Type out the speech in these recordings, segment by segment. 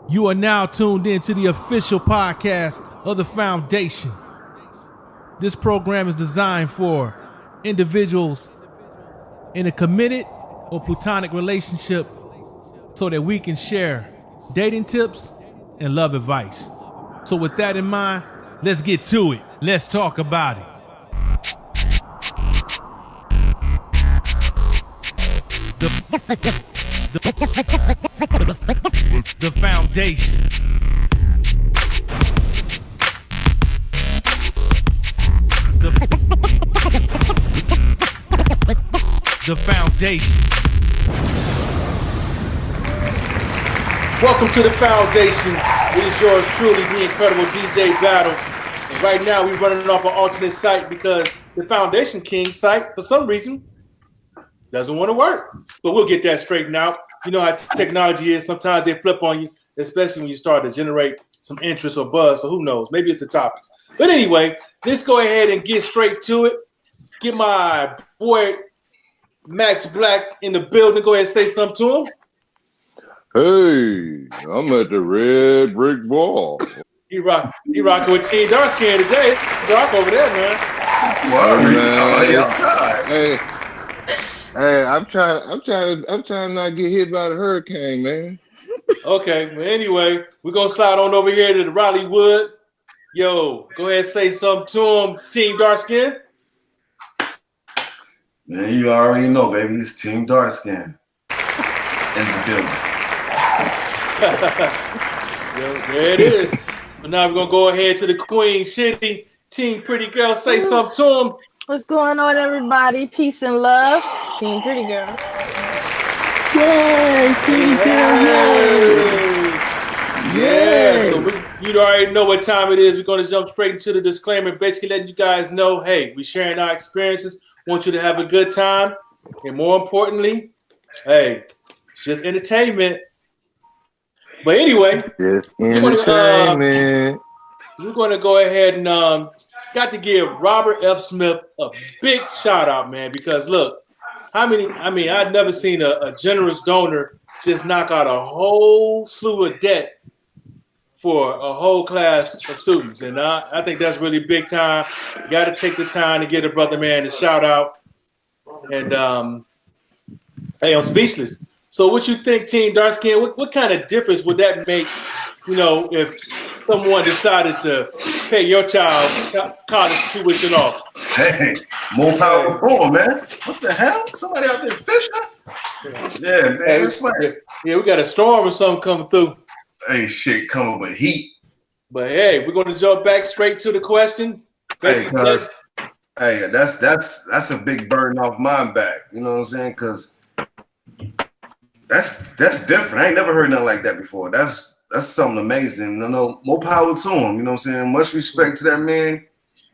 You are now tuned in to the official podcast of the Foundation. This program is designed for individuals in a committed or platonic relationship so that we can share dating tips and love advice. So with that in mind, let's get to it. Let's talk about it. The Foundation. The Foundation. Welcome to the Foundation. It is yours truly, the incredible DJ Battle. And right now we're running off an alternate site because the Foundation King site, for some reason, doesn't want to work. But we'll get that straightened out. You know how technology is. Sometimes they flip on you, especially when you start to generate some interest or buzz. So who knows? Maybe it's the topics. But anyway, let's go ahead and get straight to it. Get my boy Max Black in the building. Go ahead and say something to him. Hey, I'm at the red brick wall. He rocking with Team Darkskin today. Dark over there, man. Hey, I'm trying to not get hit by the hurricane, man. Okay, well, anyway, we're gonna slide on over here to the Raleigh Wood. Yo, go ahead and say something to him, Team Darkskin. Man, you already know, baby. It's Team Darkskin in the building. Yo, there it is. So now we're gonna go ahead to the Queen City. Team Pretty Girl, say something to him. What's going on, everybody? Peace and love. Team Pretty Girl. Yay, Team Yeah. So you already know what time it is. We're gonna jump straight into the disclaimer, basically letting you guys know, hey, we're sharing our experiences. Want you to have a good time, and more importantly, hey, it's just entertainment. But anyway, just entertainment. We're going to go ahead and got to give Robert F. Smith a big shout out, man, because look, I've never seen a generous donor just knock out a whole slew of debt for a whole class of students. And I think that's really big time. Got to take the time to give a brother man a shout out. And hey, I'm speechless. So what you think, Team Darkskin, what kind of difference would that make, you know, if someone decided to pay your child college tuition off? Hey, more power for him, man. What the hell? Somebody out there fishing? Yeah, man. Hey, we got a storm or something coming through. Hey, shit coming with heat. But hey, we're going to jump back straight to the question. Hey, cuz, hey, that's a big burden off my back. You know what I'm saying? Because that's different. I ain't never heard nothing like that before. That's something amazing. You know, more power to him. You know what I'm saying? Much respect to that man.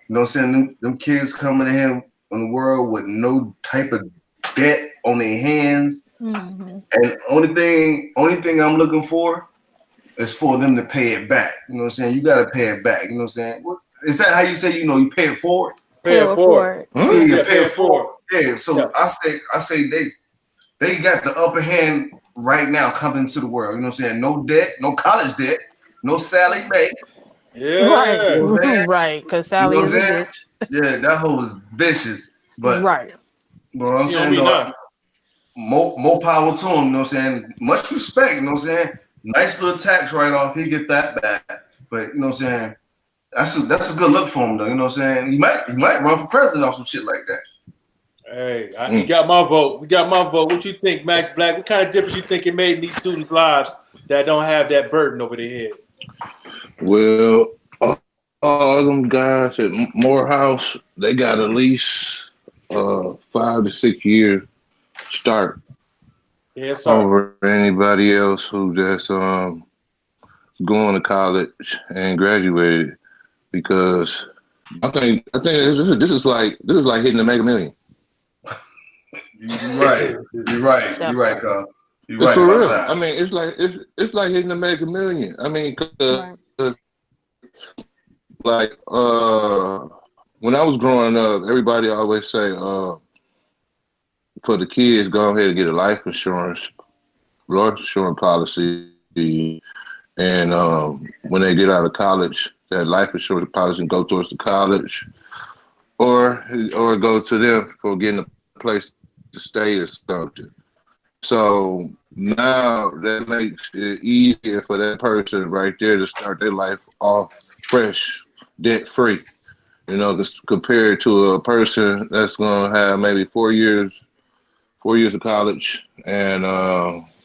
You know what I'm saying? Them kids coming in here in the world with no type of debt on their hands. Mm-hmm. And only thing I'm looking for is for them to pay it back. You know what I'm saying? You got to pay it back. You know what I'm saying? Is that how you say, you pay it forward? Pay it forward. Yeah, pay it forward. Yeah, so yeah. I say they got the upper hand right now coming into the world. You know what I'm saying? No debt, no college debt, no Sally Mae. Yeah. Right. You know right. Because Sally is a bitch. Yeah, that hoe is vicious. But right. But what I'm saying, more power to him, you know what I'm saying? Much respect, you know what I'm saying? Nice little tax write-off, he get that back. But you know what I'm saying? That's a good look for him though, you know what I'm saying? He might run for president off some shit like that. Hey, we got my vote. What you think, Max Black? What kind of difference you think it made in these students' lives that don't have that burden over their head? Well, all them guys at Morehouse, they got at least 5 to 6 years start over anybody else who just going to college and graduated, because I think this is like hitting the Mega Million. You're right. You're right, Carl. You're right for about real. that. I mean, it's like hitting the Mega Million. I mean, when I was growing up, everybody always say, for the kids, go ahead and get a life insurance policy And when they get out of college, that life insurance policy can go towards the college, or go to them for getting a place to stay or something. So now that makes it easier for that person right there to start their life off fresh, debt free. Compared to a person that's gonna have maybe 4 years of college and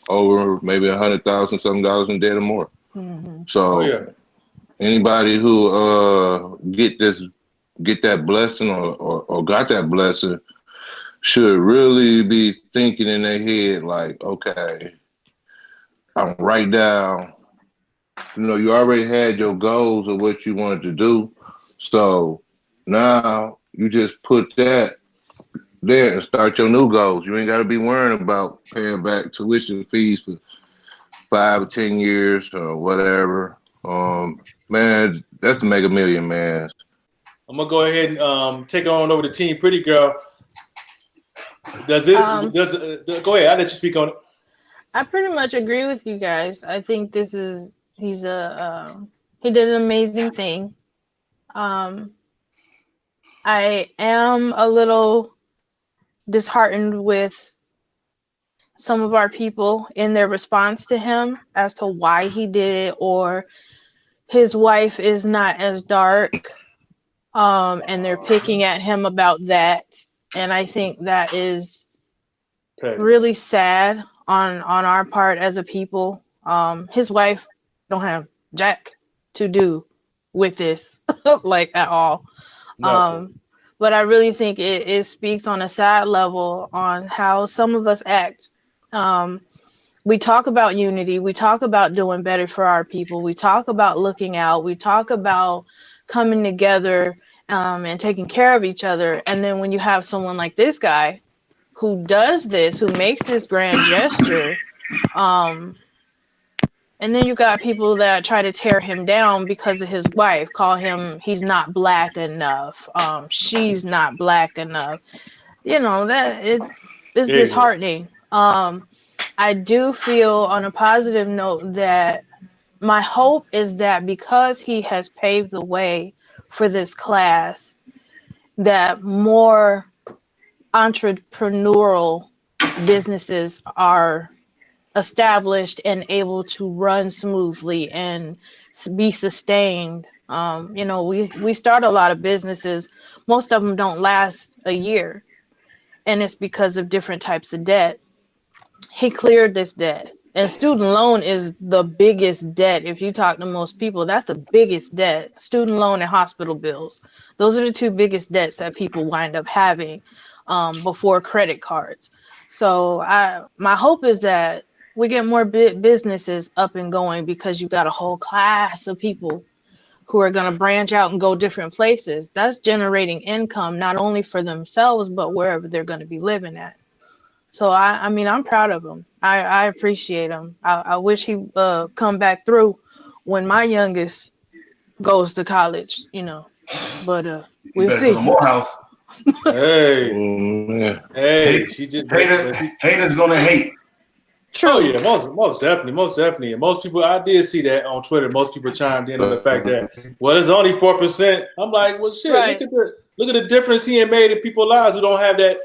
over maybe $100,000 something dollars in debt or more. Mm-hmm. So anybody who get that blessing or got that blessing should really be thinking in their head like, okay, I'm right down. You already had your goals of what you wanted to do. So now you just put that there and start your new goals. You ain't got to be worrying about paying back tuition fees for 5 or 10 years or whatever. Man, that's the Mega Million, man. I'm gonna go ahead and take on over the team. Pretty girl. Go ahead. I'll let you speak on it. I pretty much agree with you guys. I think he did an amazing thing. I am a little disheartened with some of our people in their response to him as to why he did it, or his wife is not as dark, and they're picking at him about that. And I think that is really sad on our part as a people. His wife don't have jack to do with this, like at all. But I really think it speaks on a sad level on how some of us act. We talk about unity. We talk about doing better for our people. We talk about looking out. We talk about coming together and taking care of each other. And then when you have someone like this guy who does this, who makes this grand gesture, and then you got people that try to tear him down because of his wife, call him, he's not black enough. She's not black enough. That it's disheartening. I do feel on a positive note that my hope is that because he has paved the way for this class, that more entrepreneurial businesses are established and able to run smoothly and be sustained. We start a lot of businesses. Most of them don't last a year, and it's because of different types of debt. He cleared this debt, and student loan is the biggest debt. If you talk to most people, that's the biggest debt. Student loan and hospital bills. Those are the two biggest debts that people wind up having before credit cards. So my hope is that we get more businesses up and going, because you got a whole class of people who are going to branch out and go different places. That's generating income, not only for themselves, but wherever they're going to be living at. So I'm proud of him. I appreciate him. I wish he come back through when my youngest goes to college, but we'll see. Go to Morehouse. Hey, she just haters gonna hate. True. Oh yeah, most definitely. And most people, I did see that on Twitter. Most people chimed in on the fact that, well, it's only 4%. I'm like, well, shit. Right. Look at the difference he made in people's lives who don't have that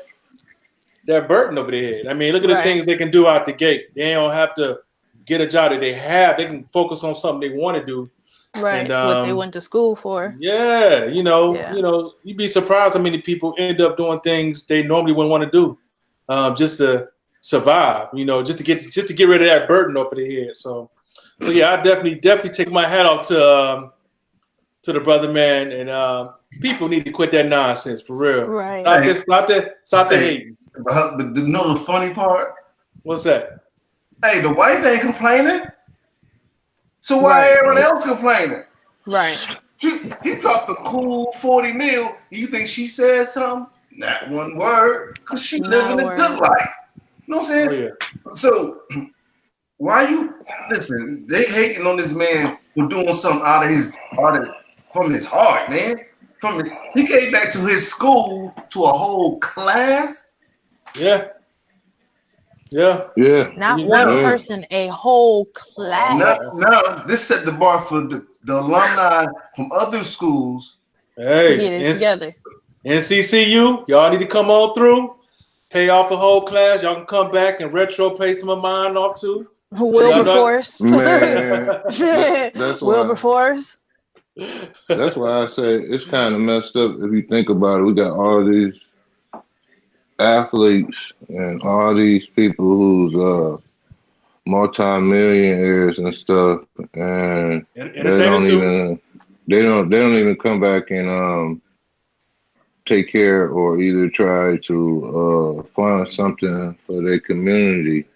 burden over their head. I mean, look at the things they can do out the gate. They don't have to get a job that they have. They can focus on something they want to do. Right. And, what they went to school for. Yeah. You'd be surprised how many people end up doing things they normally wouldn't want to do, just to survive. Just to get rid of that burden off of their head. So yeah, I definitely take my hat off to the brother, man. And people need to quit that nonsense for real. Right. Stop the hating. But the funny part? What's that? Hey, the wife ain't complaining. So why everyone else complaining? Right. He dropped a cool 40 mil. You think she said something? Not one word. Because she living a good life. You know what I'm saying? Oh, yeah. So why listen, they hating on this man for doing something from his heart, man. He came back to his school to a whole class. Yeah. Yeah. Yeah. Not You one know. person, a whole class. Now this set the bar for the alumni from other schools. Hey, Get it together. NCCU, y'all need to come on through. Pay off a whole class. Y'all can come back and retro pay some of mine off too. Wilberforce. Man, that's why. Wilberforce. That's why I say it's kind of messed up if you think about it. We got all these athletes and all these people who's multi-millionaires and stuff, and Entertainers too. they don't even come back and take care or either try to fund something for their community.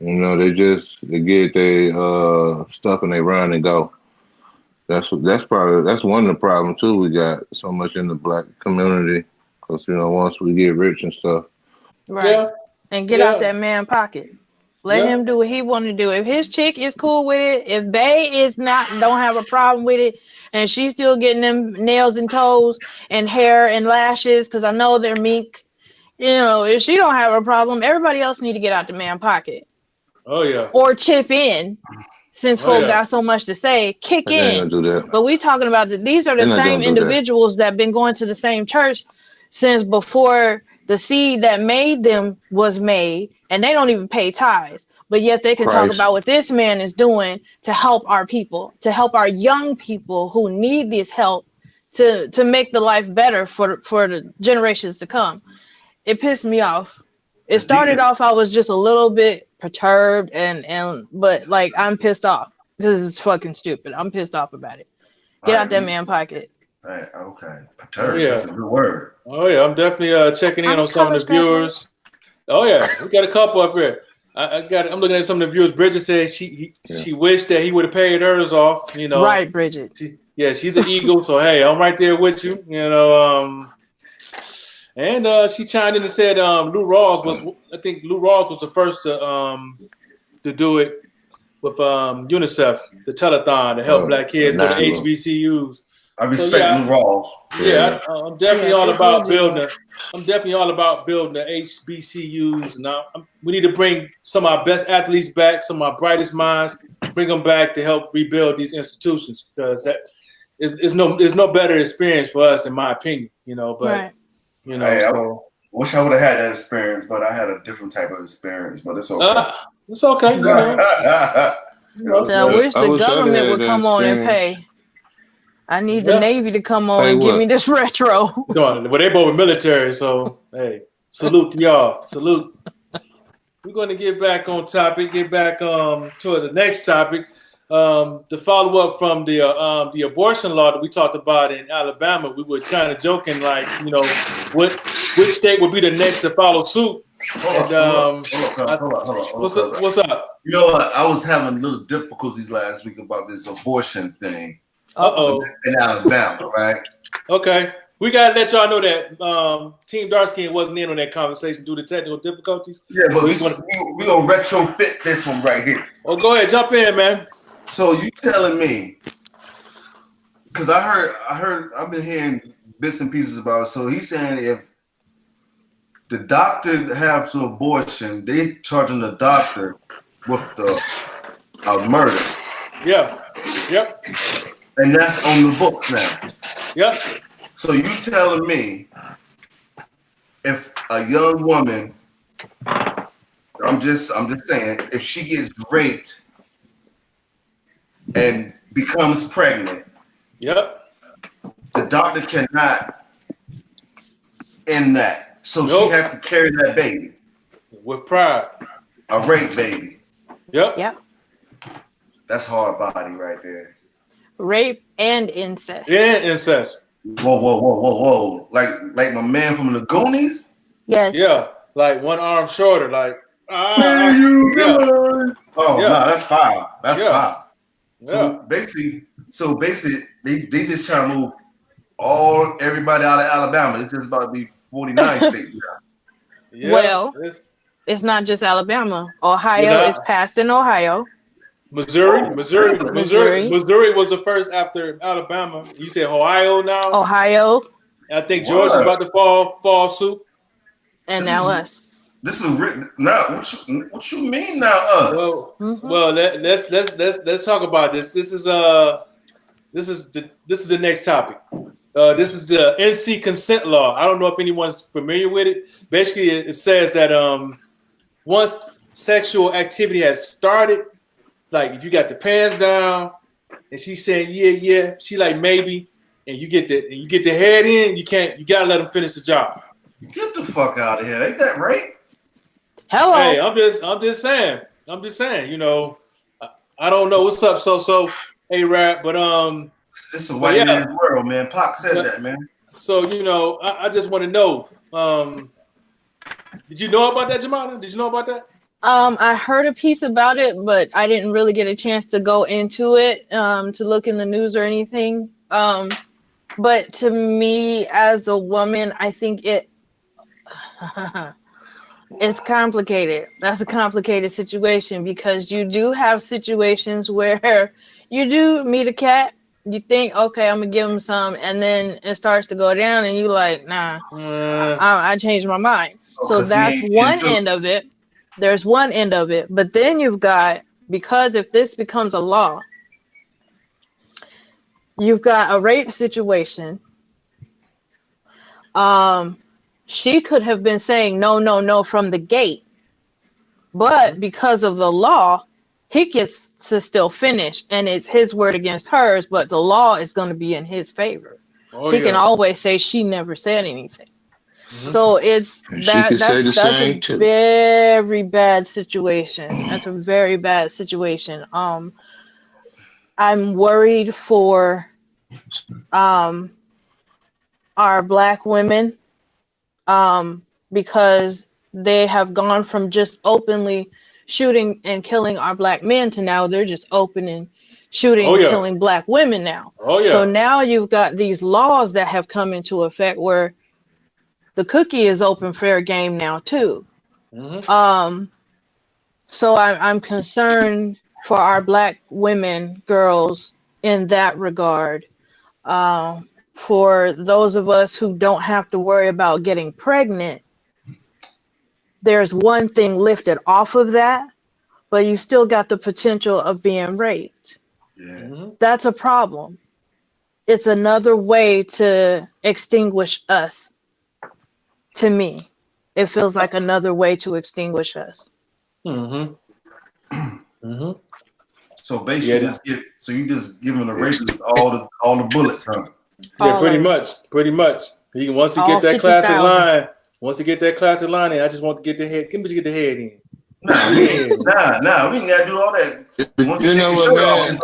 You know, they get their stuff and they run and go. That's one of the problems too. We got so much in the black community because once we get rich and stuff, Right. Yeah. And get out that man pocket. Let him do what he want to do. If his chick is cool with it, if Bay don't have a problem with it, and she's still getting them nails and toes and hair and lashes, because I know they're mink. If she don't have a problem, everybody else need to get out the man pocket. Oh yeah. Or chip in, since folk got so much to say. Kick they ain't in. gonna do that. But we talking about these are the same individuals that been going to the same church since before the seed that made them was made, and they don't even pay tithes, but yet they can talk about what this man is doing to help our people, to help our young people who need this help to make the life better for the generations to come. It pissed me off. It started off, I was just a little bit perturbed but like I'm pissed off because it's fucking stupid. I'm pissed off about it. Get out that man pocket. Right, okay. Perturbed. That's a good word. Oh yeah, I'm definitely checking in on some of the viewers. Oh yeah, we got a couple up here. I'm looking at some of the viewers. Bridget said she wished that he would have paid hers off. Right, Bridget. She's an Eagle, so hey, I'm right there with you. And she chimed in and said Lou Rawls was the first to do it with UNICEF, the telethon to help black kids go to HBCUs. I respect Lou Rawls. Yeah, I'm definitely all about building. I'm definitely all about building the HBCUs. Now we need to bring some of our best athletes back, some of our brightest minds, bring them back to help rebuild these institutions because that is no better experience for us, in my opinion. But right. I wish I would have had that experience, but I had a different type of experience. But it's okay. It's okay. I wish the government would come on and pay. I need the Navy to come on and give me this retro. Well, they both military, so hey, salute to y'all. Salute. We're going to get back on topic. Get back to the next topic. The follow up from the abortion law that we talked about in Alabama. We were kind of joking, like which state would be the next to follow suit. Hold on. What's up? You know what? I was having little difficulties last week about this abortion thing. In Alabama, right? Okay. We gotta let y'all know that Team Darkskin wasn't in on that conversation due to technical difficulties. Yeah, but we're gonna retrofit this one right here. Oh, go ahead, jump in, man. So you telling me? Because I've been hearing bits and pieces about it. So he's saying if the doctor has an abortion, they charging the doctor with the murder. Yeah. Yep. And that's on the books now. Yep. So you telling me if a young woman, I'm just saying, if she gets raped and becomes pregnant, yep, the doctor cannot end that. So she has to carry that baby with pride. A rape baby. Yep. That's hard body right there. Rape and incest. Yeah, incest. Whoa. Like my man from the Goonies? Yes. Yeah. Like one arm shorter, like no, that's foul. That's foul. So basically they just trying to move everybody out of Alabama. It's just about to be 49 states now. Yeah, well, it's not just Alabama. Ohio is passed in Ohio. Missouri was the first after Alabama. You said Ohio now? Ohio. I think Georgia's about to fall suit. And now us. This is written now. What you mean now? Us? Well, let's talk about this. This is the next topic. This is the NC consent law. I don't know if anyone's familiar with it. Basically, it says that once sexual activity has started, like if you got the pants down and she's saying yeah, she like maybe, and you get the head in, you gotta let them finish the job. Get the fuck out of here! Ain't that rape? Hello. Hey, I'm just saying. You know, I don't know what's up. So, hey, rap, but it's a white man's world, man. Pac said that, man. So you know, I just want to know. Did you know about that, Jamala? Did you know about that? I heard a piece about it, but I didn't really get a chance to go into it, to look in the news or anything. But to me, as a woman, I think it's complicated. That's a complicated situation because you do have situations where you do meet a cat, you think, okay, I'm gonna give him some, and then it starts to go down, and you like, nah, I changed my mind. So that's one end of it. There's one end of it, but then you've got, because if this becomes a law, you've got a rape situation. She could have been saying no from the gate, but because of the law, he gets to still finish, and it's his word against hers, but the law is going to be in his favor. He can always say she never said anything. So it's that's a very bad situation. That's a very bad situation. I'm worried for our Black women, because they have gone from just openly shooting and killing our Black men to now they're just open and shooting and killing Black women now. So now you've got these laws that have come into effect where the cookie is open fair game now too. So I'm concerned for our Black women, girls, in that regard. For those of us who don't have to worry about getting pregnant, there's one thing lifted off of that, but you still got the potential of being raped. That's a problem. It's another way to extinguish us. To me, it feels like another way to extinguish us. So basically, you just giving the rapist all the bullets, huh? Yeah, pretty much. Once he get that classic line in, I just want to get the head. Can we get the head in? Nah, we ain't gotta do all that. Once you know what, man?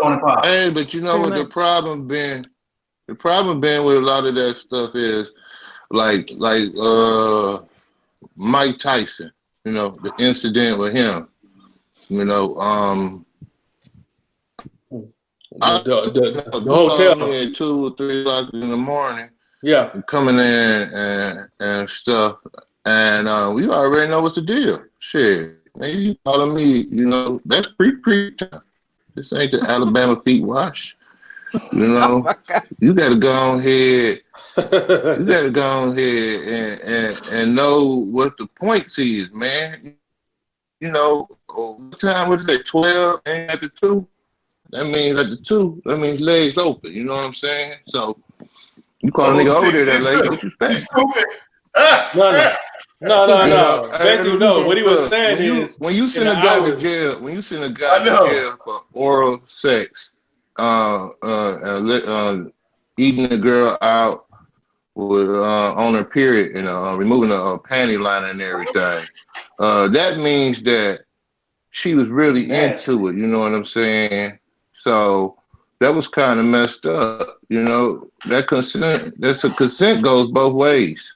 Hey, but you know what the problem been? The problem been with a lot of that stuff is like Mike Tyson. You know, the incident with him. You know, the hotel at 2 or 3 o'clock in the morning. Yeah, coming in and stuff, and we already know what's the deal. Shit, man, you calling me? You know, that's pre time. This ain't the Alabama feet wash. You know, you gotta go on ahead. You gotta go on ahead and know what the points is, man. You know, what time was it? 12 and at the 2. That means at the 2. That means legs open. You know what I'm saying? So you call a nigga over there that late. What you expect? No. Basically, no. What he was saying is when you send a guy to jail, to jail for oral sex, eating a girl out with on her period, removing a panty liner and everything, that means that she was really into it. You know what I'm saying? So that was kind of messed up. You know, consent goes both ways.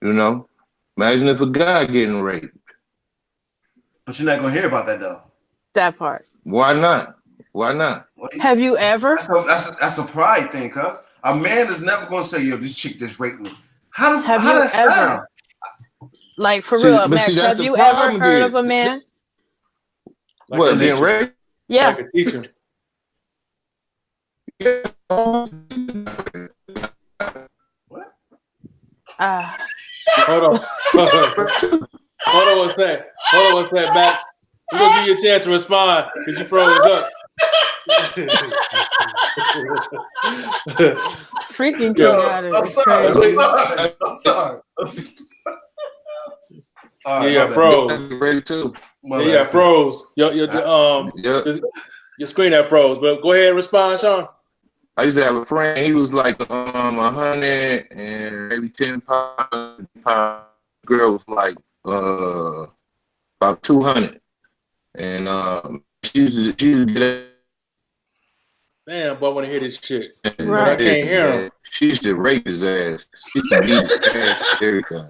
You know, imagine if a guy getting raped. But you're not gonna hear about that though. That part. Why not? Have you ever? That's a pride thing, cuz a man is never gonna say, "Yo, this chick just raped me." How Have that you ever? sound? Like for real, Max. Have you ever heard of a man? Like what being raped? Yeah. Like a teacher. What? Hold on. Hold on one sec. Max. We're gonna give you a chance to respond because you froze up. Freaking Yeah. Kenyatta I'm is sorry. crazy. I'm sorry. All right, Yeah, my bad. froze. That's great too. My Yeah, bad. froze. Your Yeah. screen that froze. But go ahead and respond, Sean. I used to have a friend. He was like 100 and maybe 10 pounds. Girl was like about 200, and she used to get Damn, boy, I want to hear this shit. and But I can't hear him. She used to rape his ass. She used to beat his ass, everything.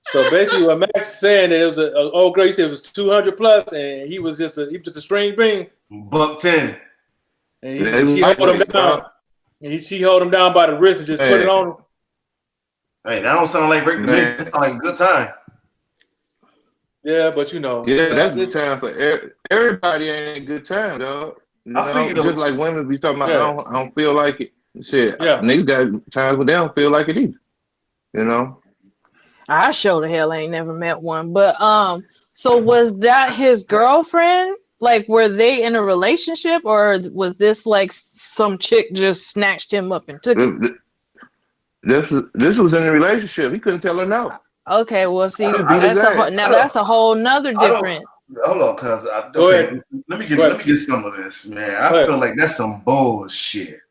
So basically, what Max is saying that it was an old girl. He said it was 200 plus, and he was just a string bean. $110. And she held him down. And she held him down by the wrist and just put it on him. Hey, that don't sound like rape to me. That sound like a good time. Yeah, but you know. Yeah, that's a good time for everybody. Ain't a good time, dog. You know, just like women be talking about, I don't feel like it. Shit, niggas got times when they don't feel like it either. You know. I sure the hell ain't never met one. But so was that his girlfriend? Like, were they in a relationship, or was this like some chick just snatched him up and took him? This was in a relationship. He couldn't tell her no. Okay, well, see, that's a whole nother different. Hold on, cuz. Okay, let me get some of this, man. I feel like that's some bullshit.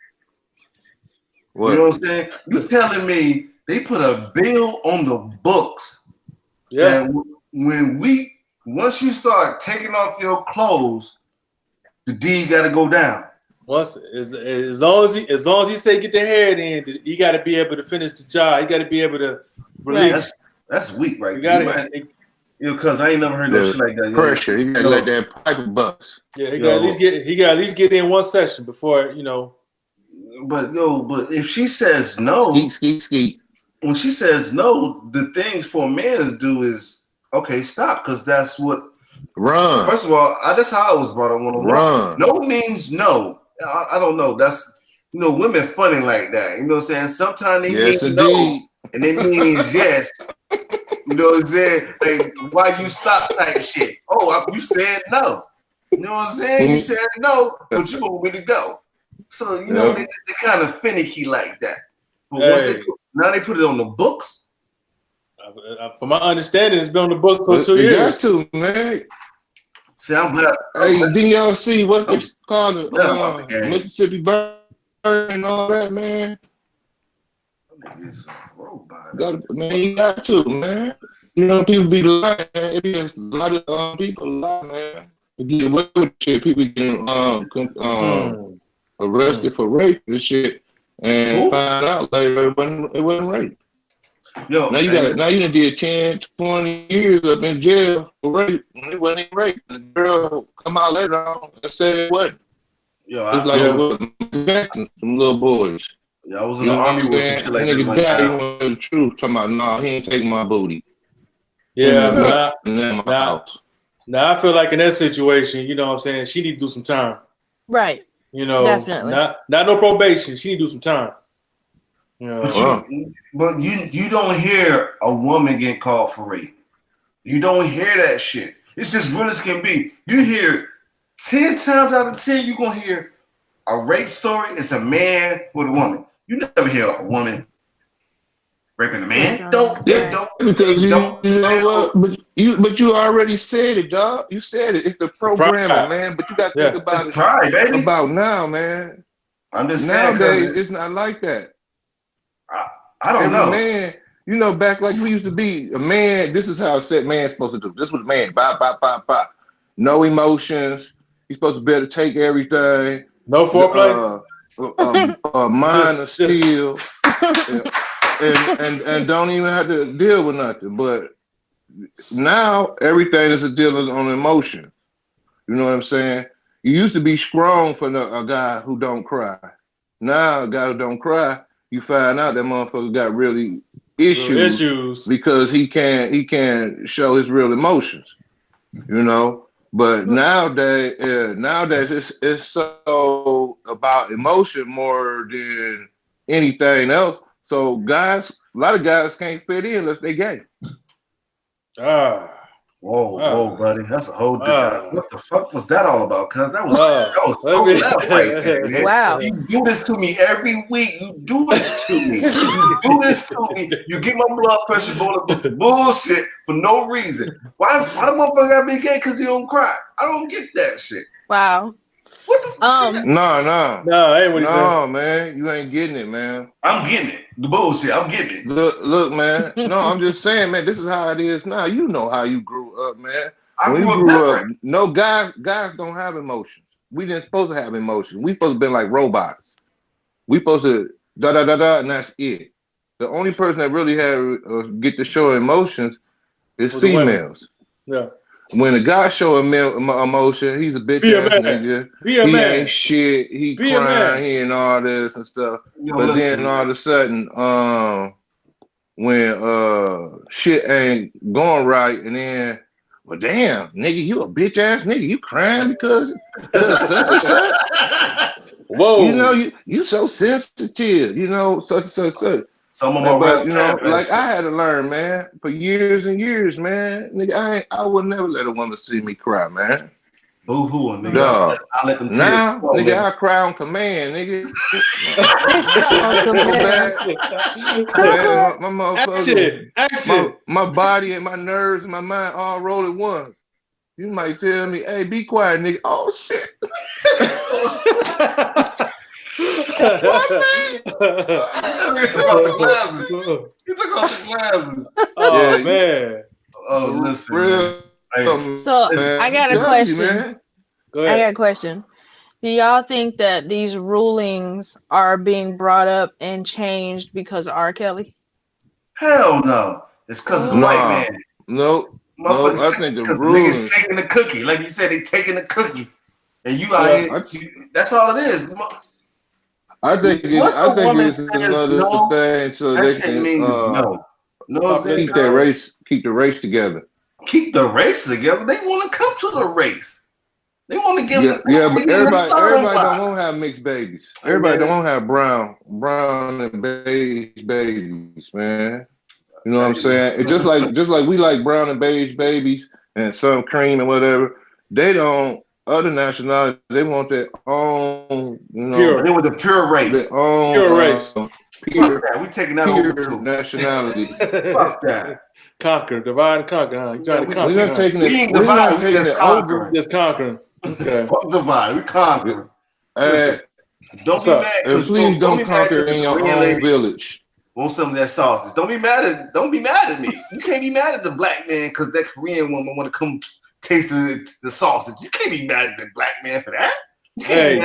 What? You know what I'm saying? You telling me they put a bill on the books? Yeah. And once you start taking off your clothes, the deed got to go down. Once as long as he say get the head in, he got to be able to finish the job. He got to be able to release. That's weak, right? Because I ain't never heard no shit like that. Pressure. He got to let that pipe bust. Yeah, he got at least get in one session before But if she says no, skeet. When she says no, the thing for a man to do is stop, because that's what. Run. First of all, that's how I was brought up. Run. No means no. I don't know. That's women funny like that. You know what I'm saying? Sometimes they mean no, and they mean yes. You know what I'm saying? Like, why you stop type shit. Oh, you said no. You know what I'm saying? You said no, but you want me to go. So they kind of finicky like that. But once they put it on the books. From my understanding, it's been on the books for 2 years. You got to, man. See, I'm glad. Hey, didn't y'all see what it's called? Mississippi Burn and all that, man. Man, you got to, man. You know, people be lying, man. It be a lot of people lie, man. You get away with shit. People getting arrested for rape and shit, and find out later it wasn't rape. Yo, now you done did 10, 20 years up in jail for rape when it wasn't even rape. The girl come out later on and said it wasn't. It's like some little boys. Yeah, I was in the army with some shit like that. Nigga died, he wanted the truth. Talking about, nah, he ain't taking my booty. Yeah, now I feel like in that situation, you know what I'm saying, she need to do some time. Right. Definitely. Not no probation. She need to do some time. But you don't hear a woman get called for rape. You don't hear that shit. It's just real as can be. You hear 10 times out of 10, you're gonna hear a rape story. It's a man with a woman. You never hear a woman raping a man. Because you know what? But you already said it, dog. You said it. It's the programming, man. But you got to think about it about now, man. I'm just saying, nowadays it's not like that. I don't know. Man, back like we used to be, a man, this is how a set man's supposed to do. This was a man. Bop. No emotions. He's supposed to be able to take everything. No foreplay. Mind of steel. and don't even have to deal with nothing. But now everything is a deal on emotion. You know what I'm saying? You used to be strong for a guy who don't cry. Now a guy who don't cry, you find out that motherfucker got really issues because he can't show his real emotions. But nowadays it's so about emotion more than anything else. So a lot of guys can't fit in unless they gay. Whoa, buddy. That's a whole what the fuck was that all about? Cuz that was so left right there, man. Wow. You do this to me every week. You do this to me. You do this to me. You get my blood pressure going up with bullshit for no reason. Why the motherfucker gotta be gay because he don't cry? I don't get that shit. Wow. What the fuck? No, ain't what he said. Man, you ain't getting it, man. I'm getting it. The bullshit, I'm getting it. Look, man. No, I'm just saying, man, this is how it is now. You know how you grew up, man. When you grew up, no guys don't have emotions. We didn't supposed to have emotions. We supposed to be like robots. We supposed to da, and that's it. The only person that really get to show emotions is females. Yeah. When a guy show emotion, he's a bitch ass nigga. He ain't shit. He crying. He and all this and stuff. But then all of a sudden, when shit ain't going right, and then, well, damn, nigga, you a bitch ass nigga. You crying because such and such. Whoa. You know, you so sensitive. You know, such and such. Some of my but you know, like I had to learn, man, for years and years, man. Nigga, I would never let a woman see me cry, man. Boo-hoo, nigga. Dog. I let them now, nigga, I cry on command, nigga. My motherfucker, action. My body and my nerves and my mind all roll at once. You might tell me, hey, be quiet, nigga. Oh shit. What, man? He took off the glasses. He took off the glasses. Oh, yeah, man. Oh, listen. Real, so, I got a question. Go ahead. I got a question. Do y'all think that these rulings are being brought up and changed because of R. Kelly? Hell no. It's because of the white man. No, I think the rulings. Niggas taking the cookie. Like you said, they taking the cookie. And you out here, that's all it is. I think it's another thing so they can keep the race together. Keep the race together. They want to come to the race. They want to give. But everybody don't want to have mixed babies. Everybody don't want to have brown and beige babies, man. You know what I'm saying? It's just like we like brown and beige babies and some cream and whatever. They don't. Other nationalities, they want their own, you know. Pure. They want the pure race. Their own, pure race. Fuck that. We taking that over too. Nationality. Fuck that. Conquer, divide and conquer. Huh? You trying to conquer? We're not taking it. We're not taking it over. Just conquering. Okay. Fuck divide. We conquering. Don't be mad. Please don't conquer in your own village. Want some of that sausage? Don't be mad at me. You can't be mad at the black man because that Korean woman want to come taste the sausage. You can't be mad at the black man for that. You can't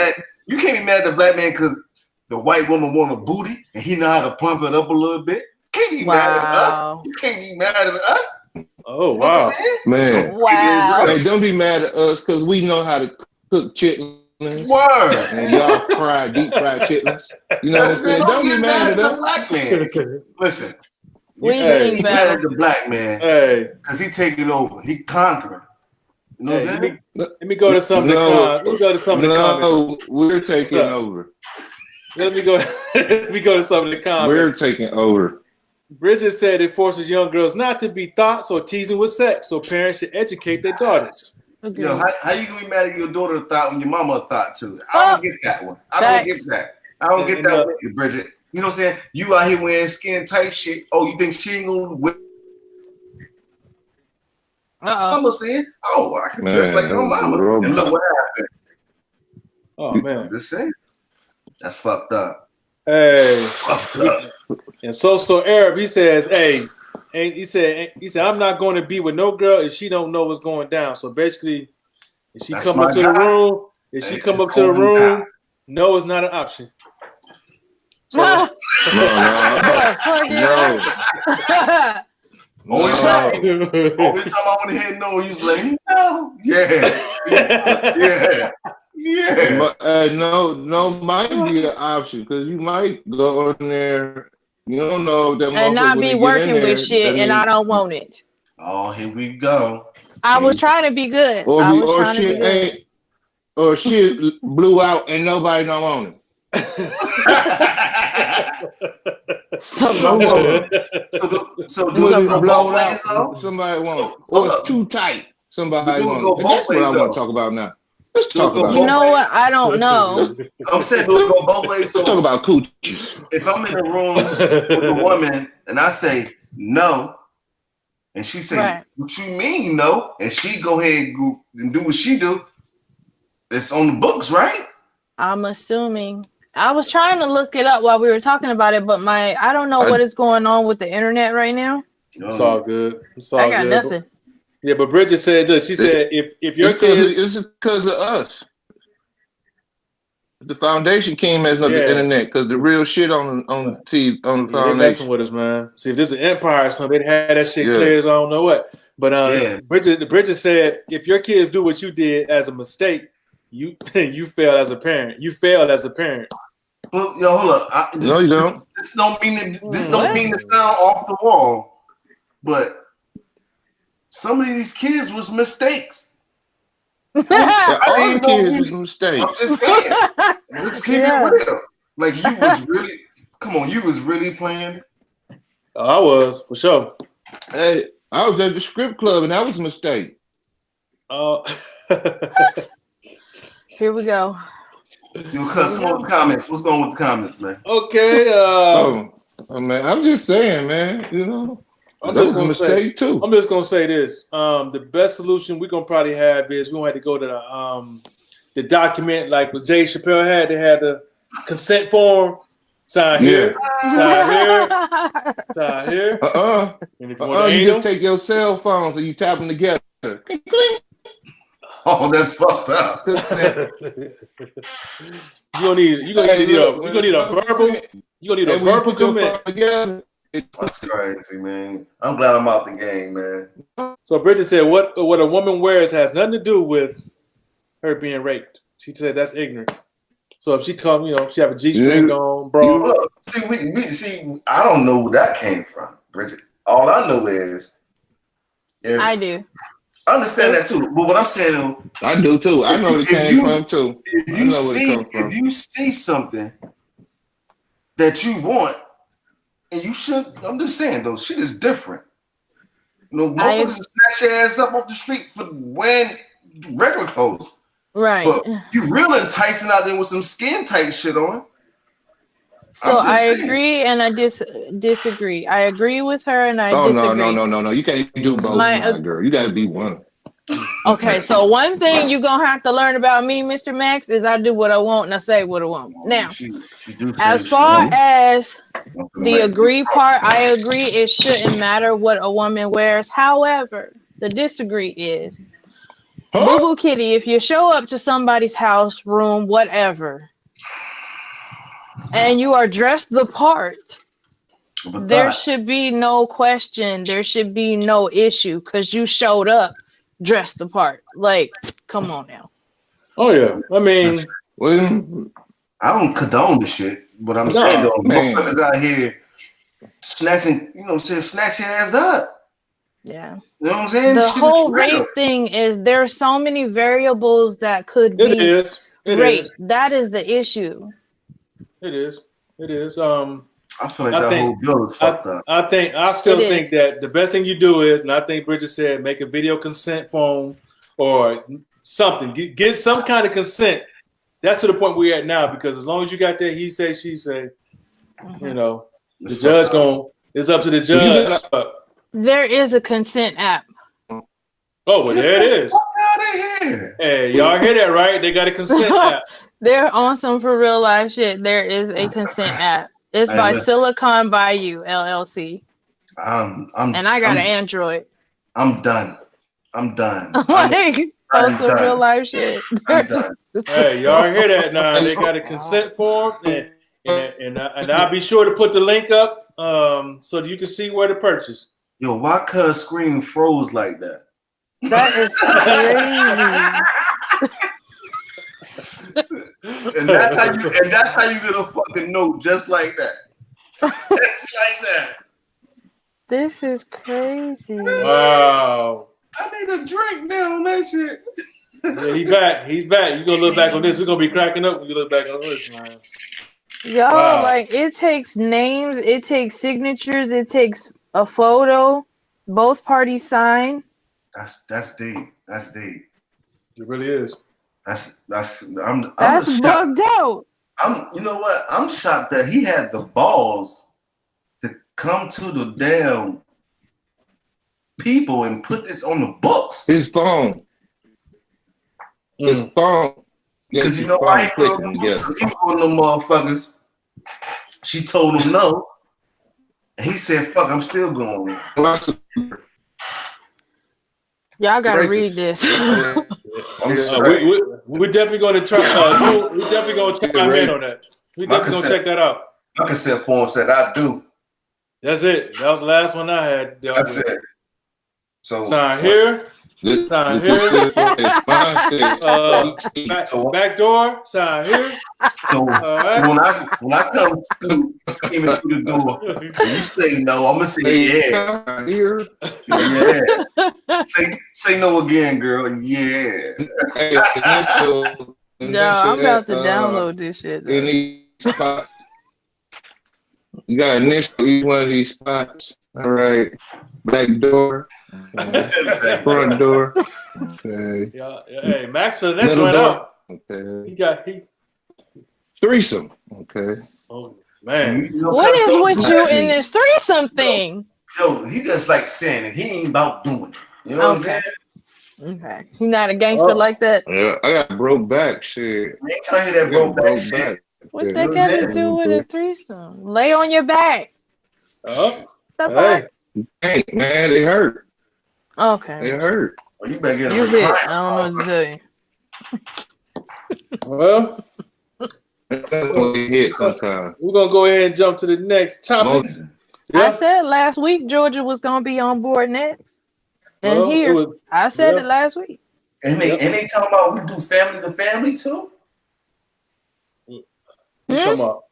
be mad at the black man because the white woman want a booty and he know how to pump it up a little bit. You can't be mad at us. You can't be mad at us. Oh, wow. Man. Wow. Hey, don't be mad at us because we know how to cook chitlins. Word. And y'all deep fried chitlins. You know what I'm saying? Don't be mad at us. Black man. Listen. We be mad at the black man because he taking over. He conquering. You know what I'm saying? Let me go to something. Let me go to something. No, we're taking over. Let me go to some of the comments. We're taking over. Bridget said it forces young girls not to be thoughts or teasing with sex, so parents should educate their daughters. Okay. Yo, how you gonna be mad at your daughter thought when your mama thought too? I don't get that one. I don't get that with you, Bridget. You know what I'm saying? You out here wearing skin tight shit. Oh, you think she ain't gonna whip? I'm saying, I can dress like my mama. And look what happened. Oh man, I'm just saying, that's fucked up. Hey, fucked up. And so Arab, he says, hey, and he said, I'm not going to be with no girl if she don't know what's going down. So basically, if she come up to the room, no is not an option. So, no. Only time I want to hear no, you like, no. Yeah. No might be an option because you might go in there, you don't know that and not be working with shit, and I don't want it. Oh, here we go. I was trying to be good. Or shit blew out and nobody don't want it. Some No, of no. So do Put it it go blow both it ways out. though? Somebody want it. Hold Or it's up. too tight. Somebody Do it want go it. And both that's what ways I want though? to talk about now. Let's Do it talk go about You both that. know what? ways? I don't know. I'm saying do it go both ways. Let's talk So about coochies. if I'm in a room with a woman and I say no, and she say, Right. "What you mean no?" and she go ahead and do what she do, it's on the books, right? I'm assuming. I was trying to look it up while we were talking about it, but I don't know what I, is going on with the internet right now. It's all good. It's I all got good. nothing. Yeah, but Bridget said this. She said if your kid, it's because of us. The foundation came as the yeah, internet because the real shit on the they foundation. messing with us, man. See, if this is an empire or something, they'd had that shit Yeah. clear as I don't know what. But Yeah. Bridget said if your kids do what you did as a mistake, you you failed as a parent. You failed as a parent. But yo, hold up. No, you don't. This don't mean to What? sound off the wall, but some of these kids was mistakes. Yeah, I all didn't the know kids who- was mistakes. I'm just saying. Let's keep Yeah. it real. Like you was really, come on, you was really playing. I was for sure. Hey, I was at the script club and that was a mistake. Here we go. Yo, cuz, come on with the comments. What's going on with the comments, man? Okay. Oh man, I'm just saying, man. You know, I'm that just was a gonna mistake too. I'm just gonna say this. The best solution we're gonna probably have is we gonna have to go to the document like what Jay Chappelle had. They had the consent form. Sign here, sign here, sign here. And if you want to You anal, just take your cell phones and you tap them together. Oh, that's fucked up. you're gonna need a verbal. You're gonna need a verbal commit. That's crazy, man. I'm glad I'm out the game, man. So Bridget said, "What a woman wears has nothing to do with her being raped." She said that's ignorant. So if she come, she have a G-string on, bro. Look, see, I don't know where that came from, Bridget. All I know is, I do. I understand that too. But what I'm saying, I do too. I know where it came from too. If you see something that you want, and you should, I'm just saying though, shit is different. Motherfuckers snatch your ass up off the street for wearing regular clothes. Right. But you real enticing out there with some skin tight shit on. So I agree and I disagree. I agree with her and I disagree. No. You can't do both, my girl. You got to be one. Okay, so one thing you're going to have to learn about me, Mr. Max, is I do what I want and I say what I want. Now, as far as the agree part, I agree it shouldn't matter what a woman wears. However, the disagree is, Boo Boo Kitty, if you show up to somebody's house, room, whatever, and you are dressed the part, there should be no question. There should be no issue because you showed up dressed the part. Like, come on now. Oh yeah, I mean, I don't condone the shit, but I'm saying though, motherfuckers out here snatching, snatch your ass up. Yeah. You know what I'm saying? The whole rape thing is there's so many variables that could be rape. That is the issue. It is. I feel like that whole bill is fucked up. I still think that the best thing you do is, and I think Bridget said, make a video consent form or something. Get some kind of consent. That's to the point we're at now, because as long as you got that he say, she say, the judge it's up to the judge. There is a consent app. Oh, well, there it is. Hey, y'all hear that, right? They got a consent app. They're on some for real life shit. There is a consent app. It's by Silicon Bayou LLC. And I got an Android. I'm done. Like, on some real life shit. Hey, y'all hear that now? They got a consent form, and I'll be sure to put the link up so that you can see where to purchase. Yo, why cuz screen froze like that? That is crazy. and that's how you get a fucking note just like that. Just like that. This is crazy. Wow. I need a drink now on that shit. Yeah, he's back. You're gonna look back on this. We're gonna be cracking up when you look back on this, man. Yo, Wow. like it takes names, it takes signatures, it takes a photo, both parties sign. That's deep. That's deep. It really is. I'm That's just shocked. bugged out. You know what? I'm shocked that he had the balls to come to the damn people and put this on the books. His phone. His phone. Because you know why he put put them them together. because he was one of them motherfuckers. She told him no. And he said, fuck, I'm still going. Y'all gotta Breakers. read this. I'm straight. We're definitely going to try. We're definitely going to chime in on that. We're definitely going to check that out. My consent form said I do. That's it. That was the last one I had. That's it. So sign here. Sign here. Back door. Sign here. So when I come scheming through the door, and you say no, I'm gonna say yeah. Here. Yeah. Say no again, girl. Yeah. No, I'm about to download this shit. In these spots. You got initial each one of these spots. All right. Back door. Front door. Okay. Yeah. Hey, Max for the next one out. Okay. He Threesome. Okay. Oh man. What is with you in this threesome thing? Yo, he just like saying it. He ain't about doing it. You know what I'm saying? Okay. He's not a gangster like that. Yeah, I got broke back. Shit. I ain't trying to hear that broke back shit. What that got to do with a threesome? Lay on your back. Oh. Hey. Hey, man, they hurt. Okay. They hurt. Well, you better get You hit. I don't know what to tell you. Well, hit sometimes. We're gonna go ahead and jump to the next topic. I said last week Georgia was gonna be on board next, and well, I said it last week. And they talking about we do family to family too. What you talking about?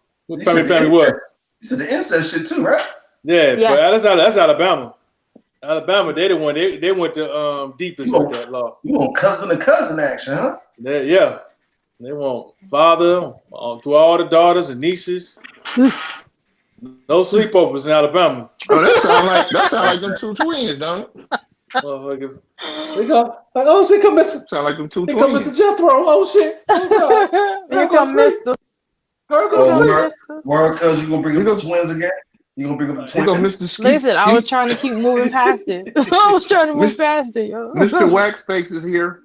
Family what? You said the incest shit too, right? Yeah, but that's Alabama. Alabama, they the one. They went the deepest with that law. You want cousin to cousin action, huh? Yeah. They want father to all the daughters and nieces. No sleepovers in Alabama. Oh, that sound like them two twins, don't it? They go like, oh shit, come Mr. Sound like them two twins. Come Mr. Jethro. Oh shit. Here come Mr. Word, cuz you gonna bring up the twins again? You gonna bring up the twins? Mr. Listen, I was trying to keep moving past it. I was trying to move past it, yo. Mr. Waxface is here.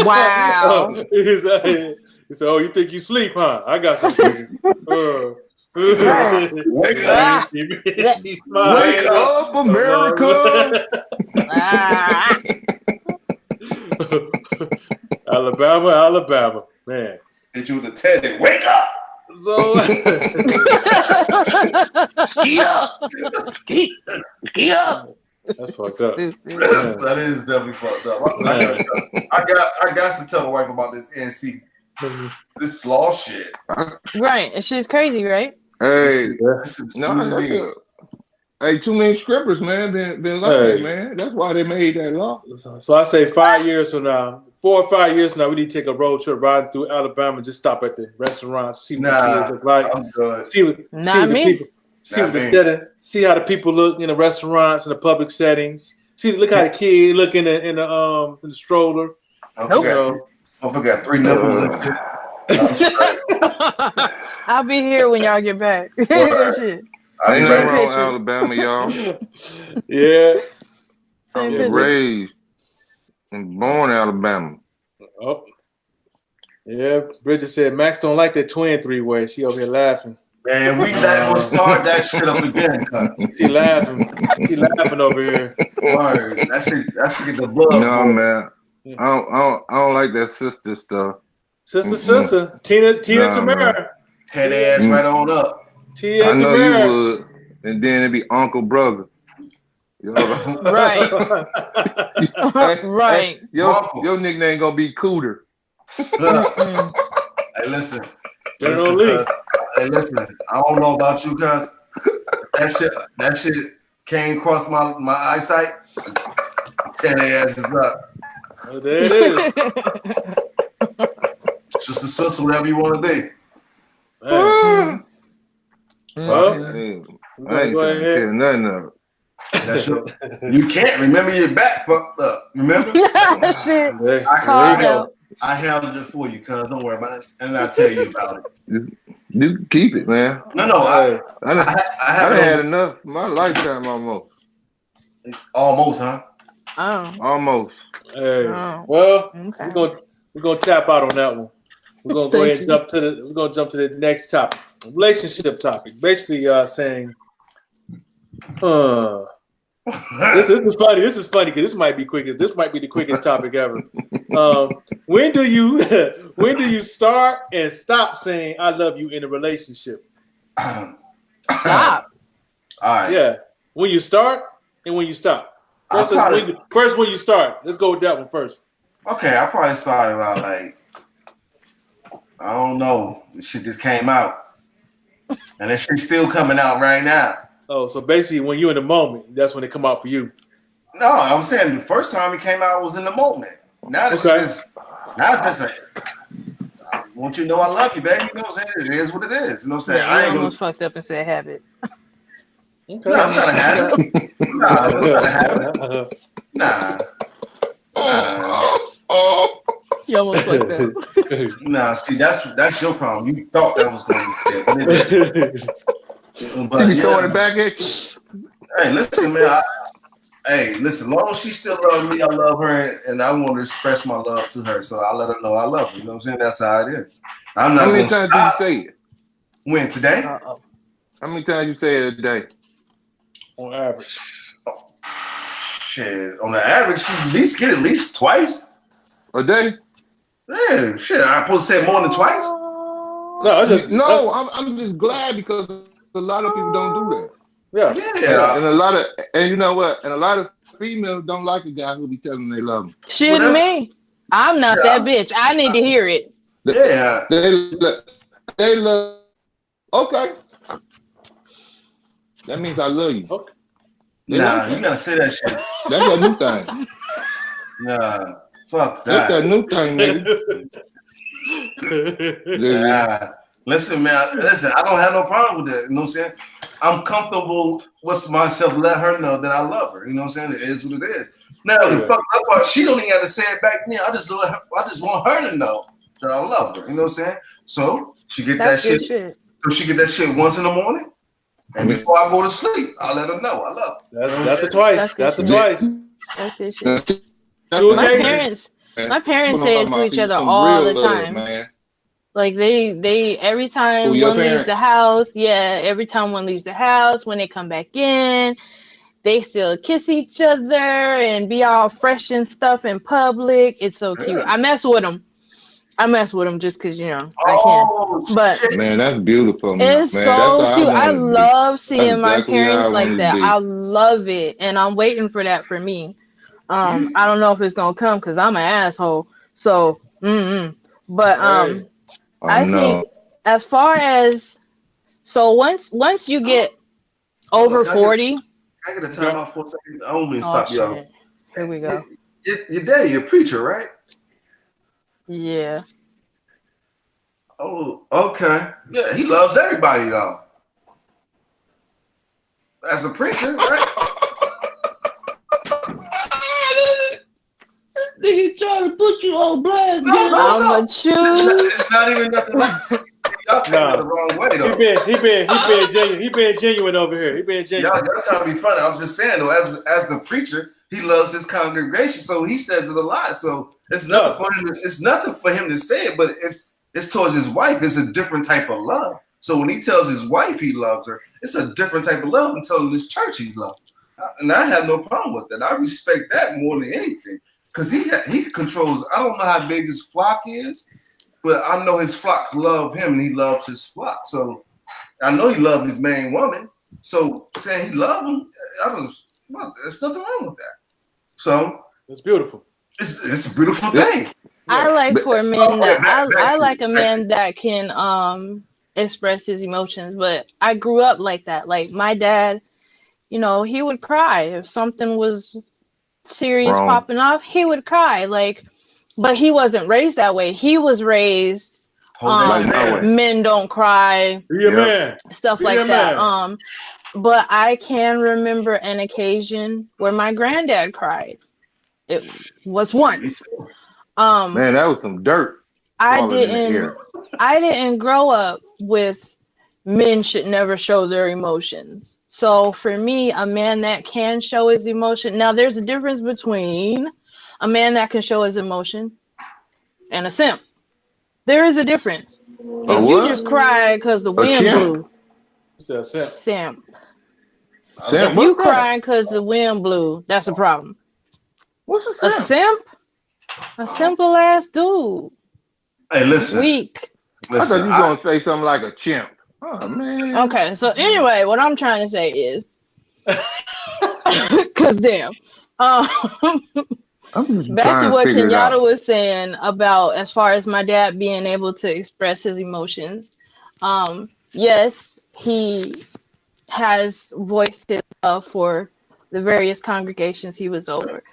Wow. He said, oh, you think you sleep, huh? I got something. Wake up. Wake up, America. Alabama. Man. Hit you with a Teddy. Wake up. So Ski up. Ski up. That's fucked up. That is definitely fucked up. I got to tell the wife about this NC. This law shit. Right. And she's crazy, right? Hey, hey, too many scrippers, man. Been lucky, man. That's why they made that law. So I say 5 years from now, 4 or 5 years from now, we need to take a road trip riding through Alabama. Just stop at the restaurants, see what the kids look like. I'm good. See what the people look in the restaurants and the public settings. Look how the kid look in the stroller. I forgot 3 nipples. I'll be here when y'all get back. Shit. Ain't nothing wrong with Alabama, y'all. Yeah. I'm raised and born in Alabama. Oh. Yeah. Bridget said Max don't like that twin 3-way. She over here laughing. Man, we not gonna start that shit up again. She laughing. She laughing over here. Word. That shit get the blood. No, man. I don't like that sister stuff. Sister. Tina Tamara. Head ass right on up. Tina I know Tamara. you would. And then it'd be Uncle Brother. Right. Right. Your nickname gonna be Cooter. Hey, listen. Hey, listen. I don't know about you, cuz that shit came across my eyesight. Tear their asses up. Oh, there it is. Sister, whatever you want to be. Man. Well, I we're ain't gonna go trying to ahead. tell nothing of it. That's your, you can't remember your back fucked up. Remember? Shit. There Called you go. out. I handled it for you, cuz. Don't worry about it. And I'll tell you about it. You can keep it, man. No, Hey. I I have done it had on, enough. My lifetime almost, huh? Oh. almost. Hey. Oh. Well, Okay. we're gonna tap out on that one. We're gonna go ahead and Thank jump to the next topic. Relationship topic. Basically saying this is funny. This is funny because this might be quickest. This might be the quickest topic ever. When do you start and stop saying "I love you" in a relationship? Stop. All right. Yeah, when you start and when you stop. First, when you start. Let's go with that one first. Okay, I probably started about like, I don't know. This shit just came out. And that shit's still coming out right now. Oh, so basically, when you're in the moment, that's when it come out for you. No, I'm saying the first time it came out was in the moment. Now this is I want you to know I love you, baby. You know what I'm saying? It is what it is. You know what I'm saying? Yeah, I you ain't almost fucked up and said habit. Okay. No, it's not a habit. Nah, it's not a habit. Nah. You almost fucked up. Nah, see, that's your problem. You thought that was going to be there. But You be throwing it back at you. hey, listen, man. As long as she still loves me, I love her, and I want to express my love to her. So I let her know I love her. You know what I'm saying? That's how it is. I'm not How many going to times do you stop. say it? When? Today? Uh-oh. How many times you say it a day? On average. Shit. On the average, she at least twice. A day? Yeah, shit. I'm supposed to say more than twice? No, I'm just glad because a lot of people don't do that. yeah. And you know what? And a lot of females don't like a guy who be telling them they love them. Shit, Well, me. I'm not that bitch. I need to hear it. Yeah. They love. Okay. That means I love you. Okay. Nah, you gotta say that shit. That's a new thing. Nah, fuck That's that. a new thing, nigga. Nah. Listen, man. Listen, I don't have no problem with that. You know what I'm saying? I'm comfortable with myself. Let her know that I love her. You know what I'm saying? It is what it is. Now, the fuck up part, she don't even have to say it back to me. I just want her to know that I love her. You know what I'm saying? So she get That's that good shit. shit. So she get that shit once in the morning, and before I go to sleep, I let her know I love her. That's a twice. That's a twice. That's good shit. Two My occasions. parents say it to each other all the time. Man. Like they every time Who, your one leaves parents? the house, every time one leaves the house, when they come back in, they still kiss each other and be all fresh and stuff in public. It's so cute. I mess with them. Just because, I can. But shit. Man, that's beautiful, man. it's That's so how cute. I I want it to be. love seeing That's my exactly how parents I like want it that. to be. I love it. And I'm waiting for that for me. I don't know if it's gonna come because I'm an asshole. So, but I think as far as once you get over 40. Can I get a time out for a second? I don't mean to stop you. Shit. Here we go. Your daddy, a preacher, right? Yeah. Oh, okay. Yeah, he loves everybody though. As a preacher, right? He trying to put you on blast. No. Choose. It's not even nothing like y'all taking it the wrong way though. He being genuine over here. He being genuine. Y'all trying to be funny. I'm just saying though, as the preacher, he loves his congregation, so he says it a lot. So it's nothing for him. It's nothing for him to say it, but it's towards his wife. It's a different type of love. So when he tells his wife he loves her, it's a different type of love than telling his church he loves her. And I have no problem with that. I respect that more than anything because he controls. I don't know how big his flock is, but I know his flock love him and he loves his flock. So I know he loves his main woman. So saying he loves him, there's nothing wrong with that. So it's beautiful. It's a beautiful thing. I like for men that I like a man that can express his emotions, but I grew up like that. Like my dad, he would cry if something was serious popping off. He would cry, but he wasn't raised that way. He was raised Men don't cry. Be a man. Stuff like that. But I can remember an occasion where my granddad cried. It was once. Man, that was some dirt. I didn't grow up with men should never show their emotions. So for me, a man that can show his emotion. Now there's a difference between a man that can show his emotion and a simp. There is a difference. If you just cry because the wind blew. It's a simp. Simp. Simp. If you crying because the wind blew, that's a problem. What's a simp? A simp? A simple ass dude. Hey, listen. Weak. I thought you were going to say something like a chimp. Oh, man. Okay, so anyway, what I'm trying to say is, because damn. Back to what Kenyatta was saying about as far as my dad being able to express his emotions. Yes, he has voiced his love for the various congregations he was over.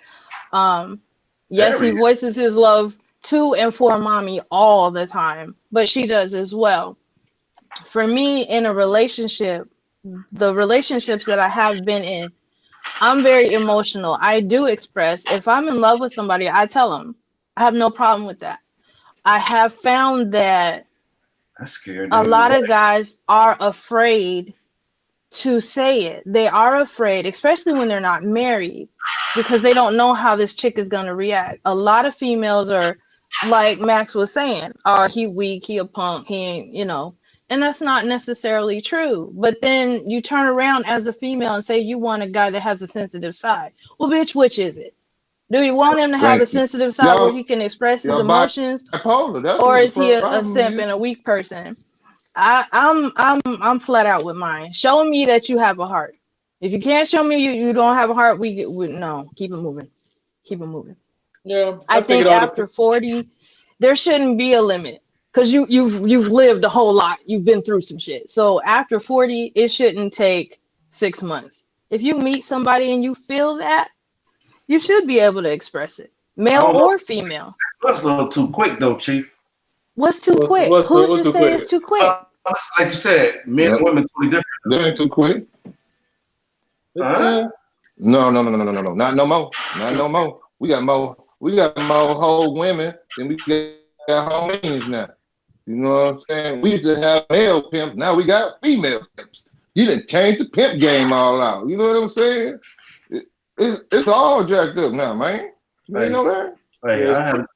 Yes, he voices his love to and for mommy all the time, but she does as well. For me, in a relationship, the relationships that I have been in, I'm very emotional. I do express. If I'm in love with somebody, I tell them. I have no problem with that. I have found that a lot of guys are afraid to say it. They are afraid, especially when they're not married, because they don't know how this chick is going to react. A lot of females are, like Max was saying, he weak, he a punk, he ain't, and that's not necessarily true. But then you turn around as a female and say you want a guy that has a sensitive side. Well, bitch, which is it? Do you want him to have a sensitive side where he can express his emotions, or is he a simp and a weak person? I'm flat out with mine. Show me that you have a heart. If you can't show me you don't have a heart, we no, keep it moving. Keep it moving. Yeah, I think after 40, there shouldn't be a limit. Because you've lived a whole lot. You've been through some shit. So after 40, it shouldn't take 6 months. If you meet somebody and you feel that, you should be able to express it. Male or female. That's a little too quick though, Chief. What's too quick? Who's to say it's too quick? Like you said, men and women totally different. That ain't too quick. Huh? No. Not no more. Not no more. We got more whole women than we got whole men now. You know what I'm saying? We used to have male pimps. Now we got female pimps. You done changed the pimp game all out. You know what I'm saying? It's all jacked up now, man. You know that?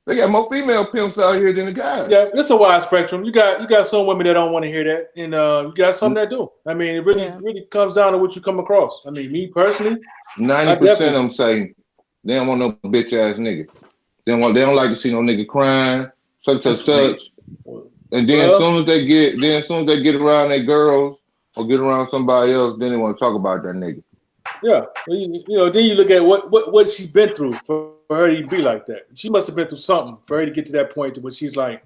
They got more female pimps out here than the guys. Yeah, it's a wide spectrum. You got some women that don't want to hear that, and you got some that do. I mean, it really comes down to what you come across. I mean, me personally, 90% of them say they don't want no bitch ass nigga. They don't like to see no nigga crying, such. And then as soon as they get around their girls or get around somebody else, then they want to talk about that nigga. Yeah, then you look at what she's been through for her to be like that. She must have been through something for her to get to that point to where she's like,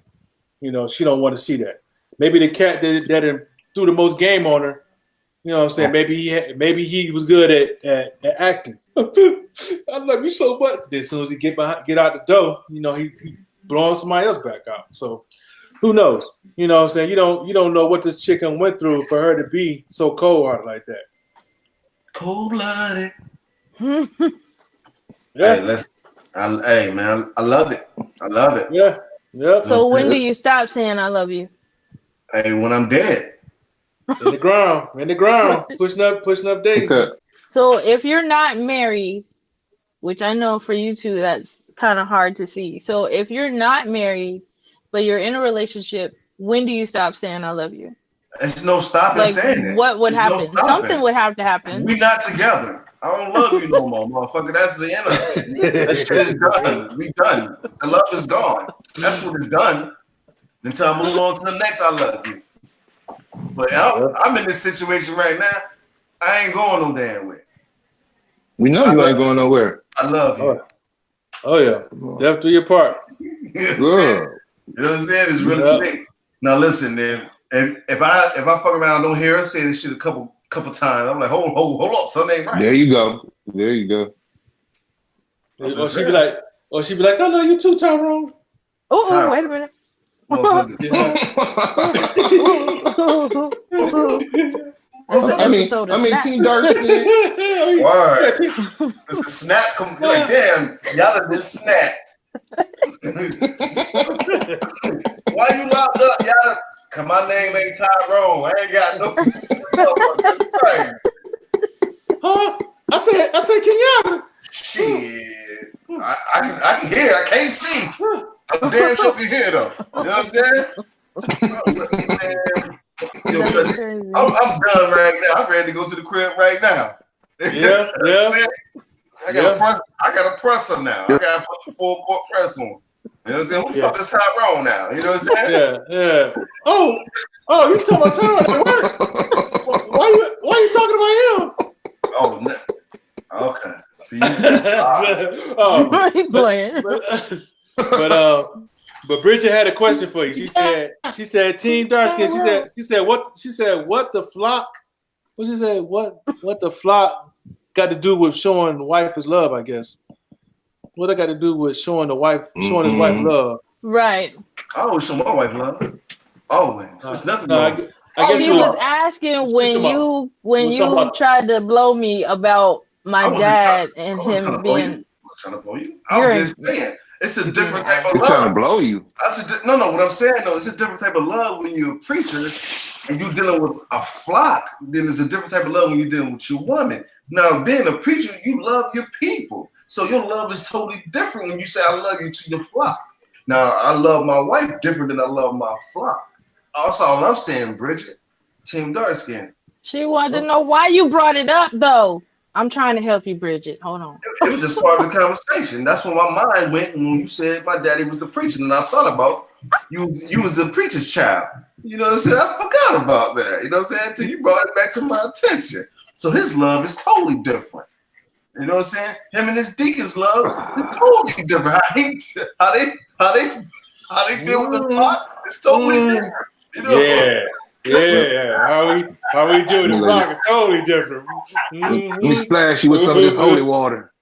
she don't want to see that. Maybe the cat that threw the most game on her. You know what I'm saying? Maybe he was good at acting. I love you so much. Then as soon as he get out the door, he blowing somebody else back out. So who knows? You know what I'm saying? You don't know what this chicken went through for her to be so cold-hearted like that. Cold-blooded. Yeah. Hey, man, I love it. I love it. Yeah. Yeah. So when do you stop saying I love you? Hey, when I'm dead. In the ground, pushing up daisies. Okay. So if you're not married, which I know for you two, that's kind of hard to see. So if you're not married, but you're in a relationship, when do you stop saying I love you? It's no stopping saying it. What would happen? Something would have to happen. We not together. I don't love you no more, motherfucker. That's the end of it. That shit is done. We done. The love is gone. That's what it's done. Until I move on to the next I love you. But I'm in this situation right now. I ain't going no damn way. We know you ain't going nowhere. I love you. Oh yeah. Death do your part. You know what I'm saying? It's really big. Now listen, man. If I fuck around and don't hear her say this shit a couple times, I'm like, hold up, something ain't right. There you go. Or she be like, I love you too, Tyrone. Oh, wait a minute. That's an episode of Snap. Team Dark Skin. Word. It's a snap. Like, damn, y'all have been snapped. Why you locked up, y'all? Cause my name ain't Tyrone. I ain't got no. That's crazy. Huh? I said Kenyatta. Shit. I can hear. I can't see. I'm damn sure can hear though. You know what I'm saying? I'm done right now. I'm ready to go to the crib right now. Yeah. I got a presser now. I got to put the full court press on. You know what I'm saying? Who the fuck is Tyrone now? You know what I'm saying? Yeah. Oh, you talking about Tyrone at work? Why you talking about him? Oh, no. Okay. See, but Bridget had a question for you. She said Team Darkskin. She said what the flock? What she said? What the flock got to do with showing the wife his love? I guess. What that got to do with showing his wife love? Right. I always show my wife love. Always. There's nothing wrong. She was asking when you tried to blow me about my dad and him being. I was trying to blow you. I'm just saying. It's a different type of love. Trying to blow you. No. What I'm saying though, it's a different type of love when you're a preacher and you're dealing with a flock. Then there's a different type of love when you're dealing with your woman. Now, being a preacher, you love your people, so your love is totally different when you say "I love you" to your flock. Now, I love my wife different than I love my flock. Also, all I'm saying, Bridget, Team Darkskin. She wanted to know why you brought it up, though. I'm trying to help you, Bridget. Hold on. It was just part of the conversation. That's where my mind went when you said my daddy was the preacher, and I thought about you was a preacher's child. You know what I'm saying? I forgot about that. You know what I'm saying? Until you brought it back to my attention. So his love is totally different. You know what I'm saying? Him and his deacon's love is totally different. How they deal with the pot is totally different. You know? Yeah. How we doing the block is totally different. Let me splash you with some of this holy water.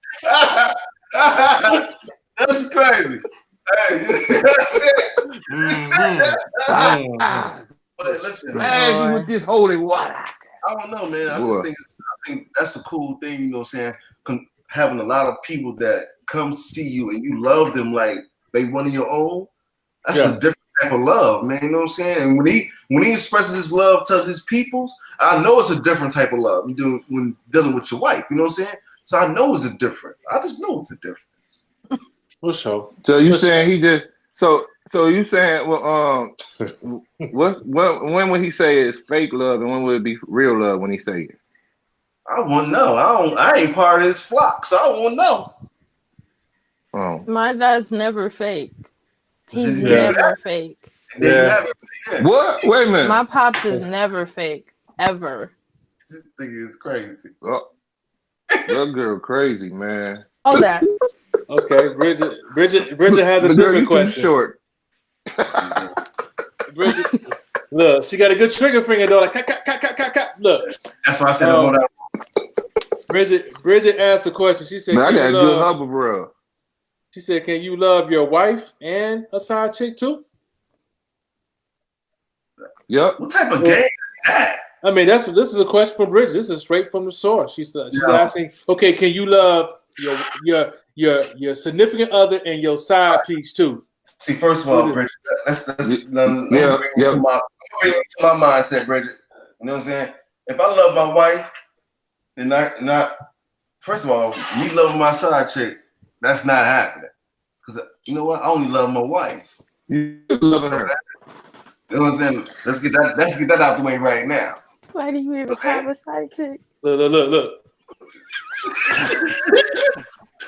That's crazy. Hey, but listen, splash you with this holy water. I don't know, man. I think that's a cool thing, you know what I'm saying? Having a lot of people that come see you and you love them like they one of your own. That's a different type of love, man. You know what I'm saying? And when he expresses his love to his peoples, I know it's a different type of love when dealing with your wife. You know what I'm saying? So I know it's a different. I just know it's a difference. For sure. So you saying he just so you saying when would he say it's fake love and when would it be real love when he say it? I won't know. I ain't part of his flock, so I won't know. Oh. My dad's never fake. He's never fake. Yeah. What? Wait a minute. My pops is never fake, ever. This thing is crazy. Oh, that girl crazy, man. Oh, that. Okay, Bridget has a different question. Short. Bridget, look, she got a good trigger finger though. Like, look. That's why I said Bridget asked a question. She said, man, I got a good hubble, bro. She said, "Can you love your wife and a side chick too?" Yep. What type of game is that? I mean, this is a question from Bridget. This is straight from the source. She's asking, "Okay, can you love your significant other and your side piece too?" See, first of all, Bridget, let's bring it to my mindset, Bridget. You know what I'm saying? If I love my wife, and not first of all, me loving my side chick, that's not happening. Because you know what? I only love my wife. You loving her. You know what I'm saying? Let's get that out the way right now. Why do you even have a side chick? Look.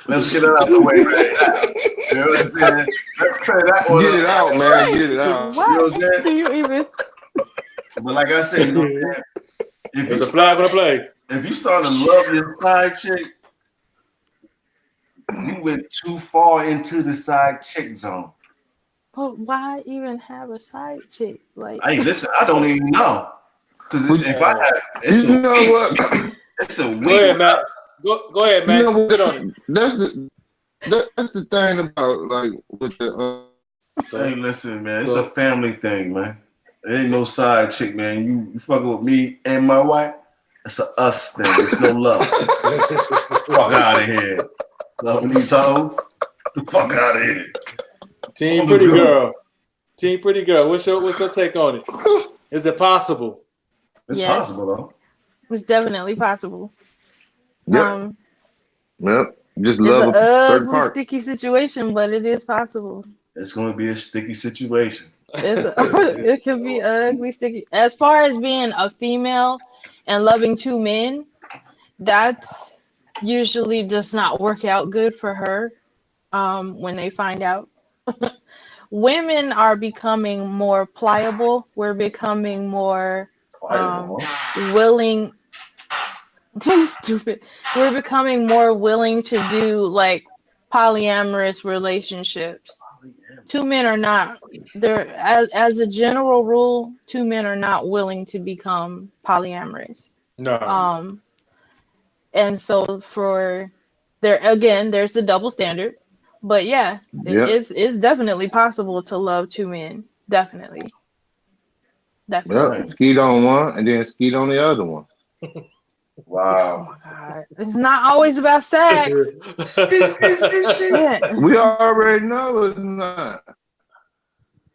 Let's get it out the way right now. You know what I'm saying? Let's try that one. Get it out, man. Get it out. What? You know what I'm saying? Do you even? But like I said, you know what I'm saying? There's a flag on the play. If you start to love your side chick, you went too far into the side chick zone. But why even have a side chick? Like, hey, listen, I don't even know. Because if I have, you know what? It's a weird. Go ahead, Max. Go ahead, Max. You know, Get on it. that's the thing about like with the So, Hey, listen, man, it's a family thing, man. There ain't no side chick, man. You fucking with me and my wife, it's a us thing. It's no love. Fuck out of here. Loving these hoes? The fuck out of here. Team Pretty Girl. Team Pretty Girl. What's your take on it? Is it possible? It's possible, though. It's definitely possible. Yep. Yep. Just It's love an a third ugly, part. sticky situation, but it is possible. It's going to be a sticky situation. It could be ugly, sticky. As far as being a female and loving two men, that's usually does not work out good for her when they find out. Women are becoming more pliable. We're becoming more willing. Stupid. We're becoming more willing to do like polyamorous relationships. Two men are not. They're as a general rule, two men are not willing to become polyamorous. No. And so for there again, there's the double standard. But yeah, it's definitely possible to love two men. Definitely. Yep. Skeet on one and then skeet on the other one. Wow. Oh my God. It's not always about sex. Shit. We already know it's not.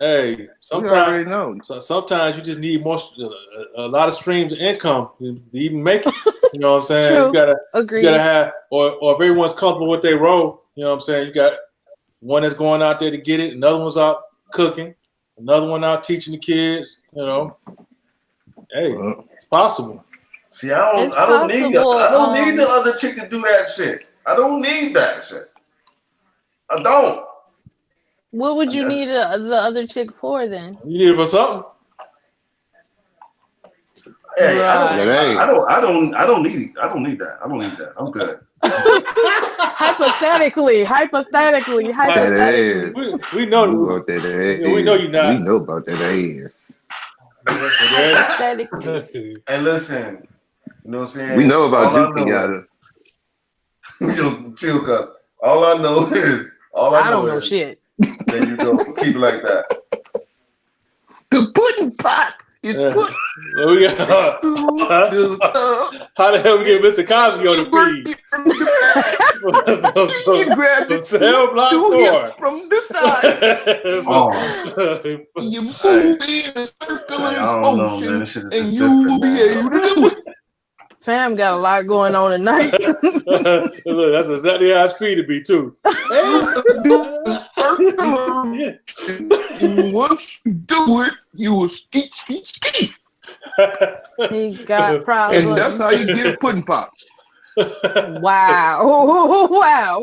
Hey, We already know. sometimes you just need a lot of streams of income to even make it. You know what I'm saying? True. You gotta have, or if everyone's comfortable with their role, you know what I'm saying? You got one that's going out there to get it, another one's out cooking, another one out teaching the kids, you know. Hey, it's possible. See, I don't need the other chick to do that shit. I don't need that shit. I don't. What would you need the other chick for then? You need it for something. Hey, I don't need that. I don't need that. I'm good. Hypothetically. We know about that ass. We know you're not. We know about that ass. Hypothetically. And listen, you know what I'm saying? We know about you, Kenyatta. Yo, chill, cuz. All I know is I don't know shit. There you go. Keep it like that. The pudding pot is put. How the hell we get Mr. Cosby on the feed? You grab the cell block door from the side. You move in a circular motion, and you will be able to do it. Fam got a lot going on tonight. Look, that's exactly how it's free to be too. And once you do it, you will skeet. He got problems. And that's how you get a pudding pop. Wow.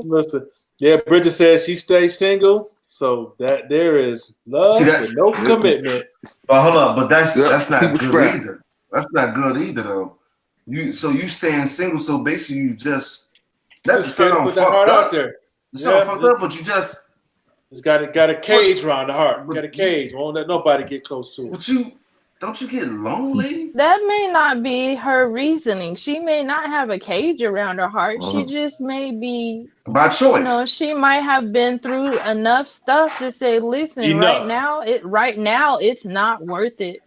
Listen, yeah, Bridget says she stays single, so that there is love with no commitment. But hold on, but that's not good either. That's not good either, though. You staying single, so basically you just put the heart out there. It's not fucked up, but you just it's got a cage around the heart. Got a cage. Won't let nobody get close to it. But don't you get lonely? That may not be her reasoning. She may not have a cage around her heart. She just may be by choice. You know, she might have been through enough stuff to say, listen, right now it's not worth it.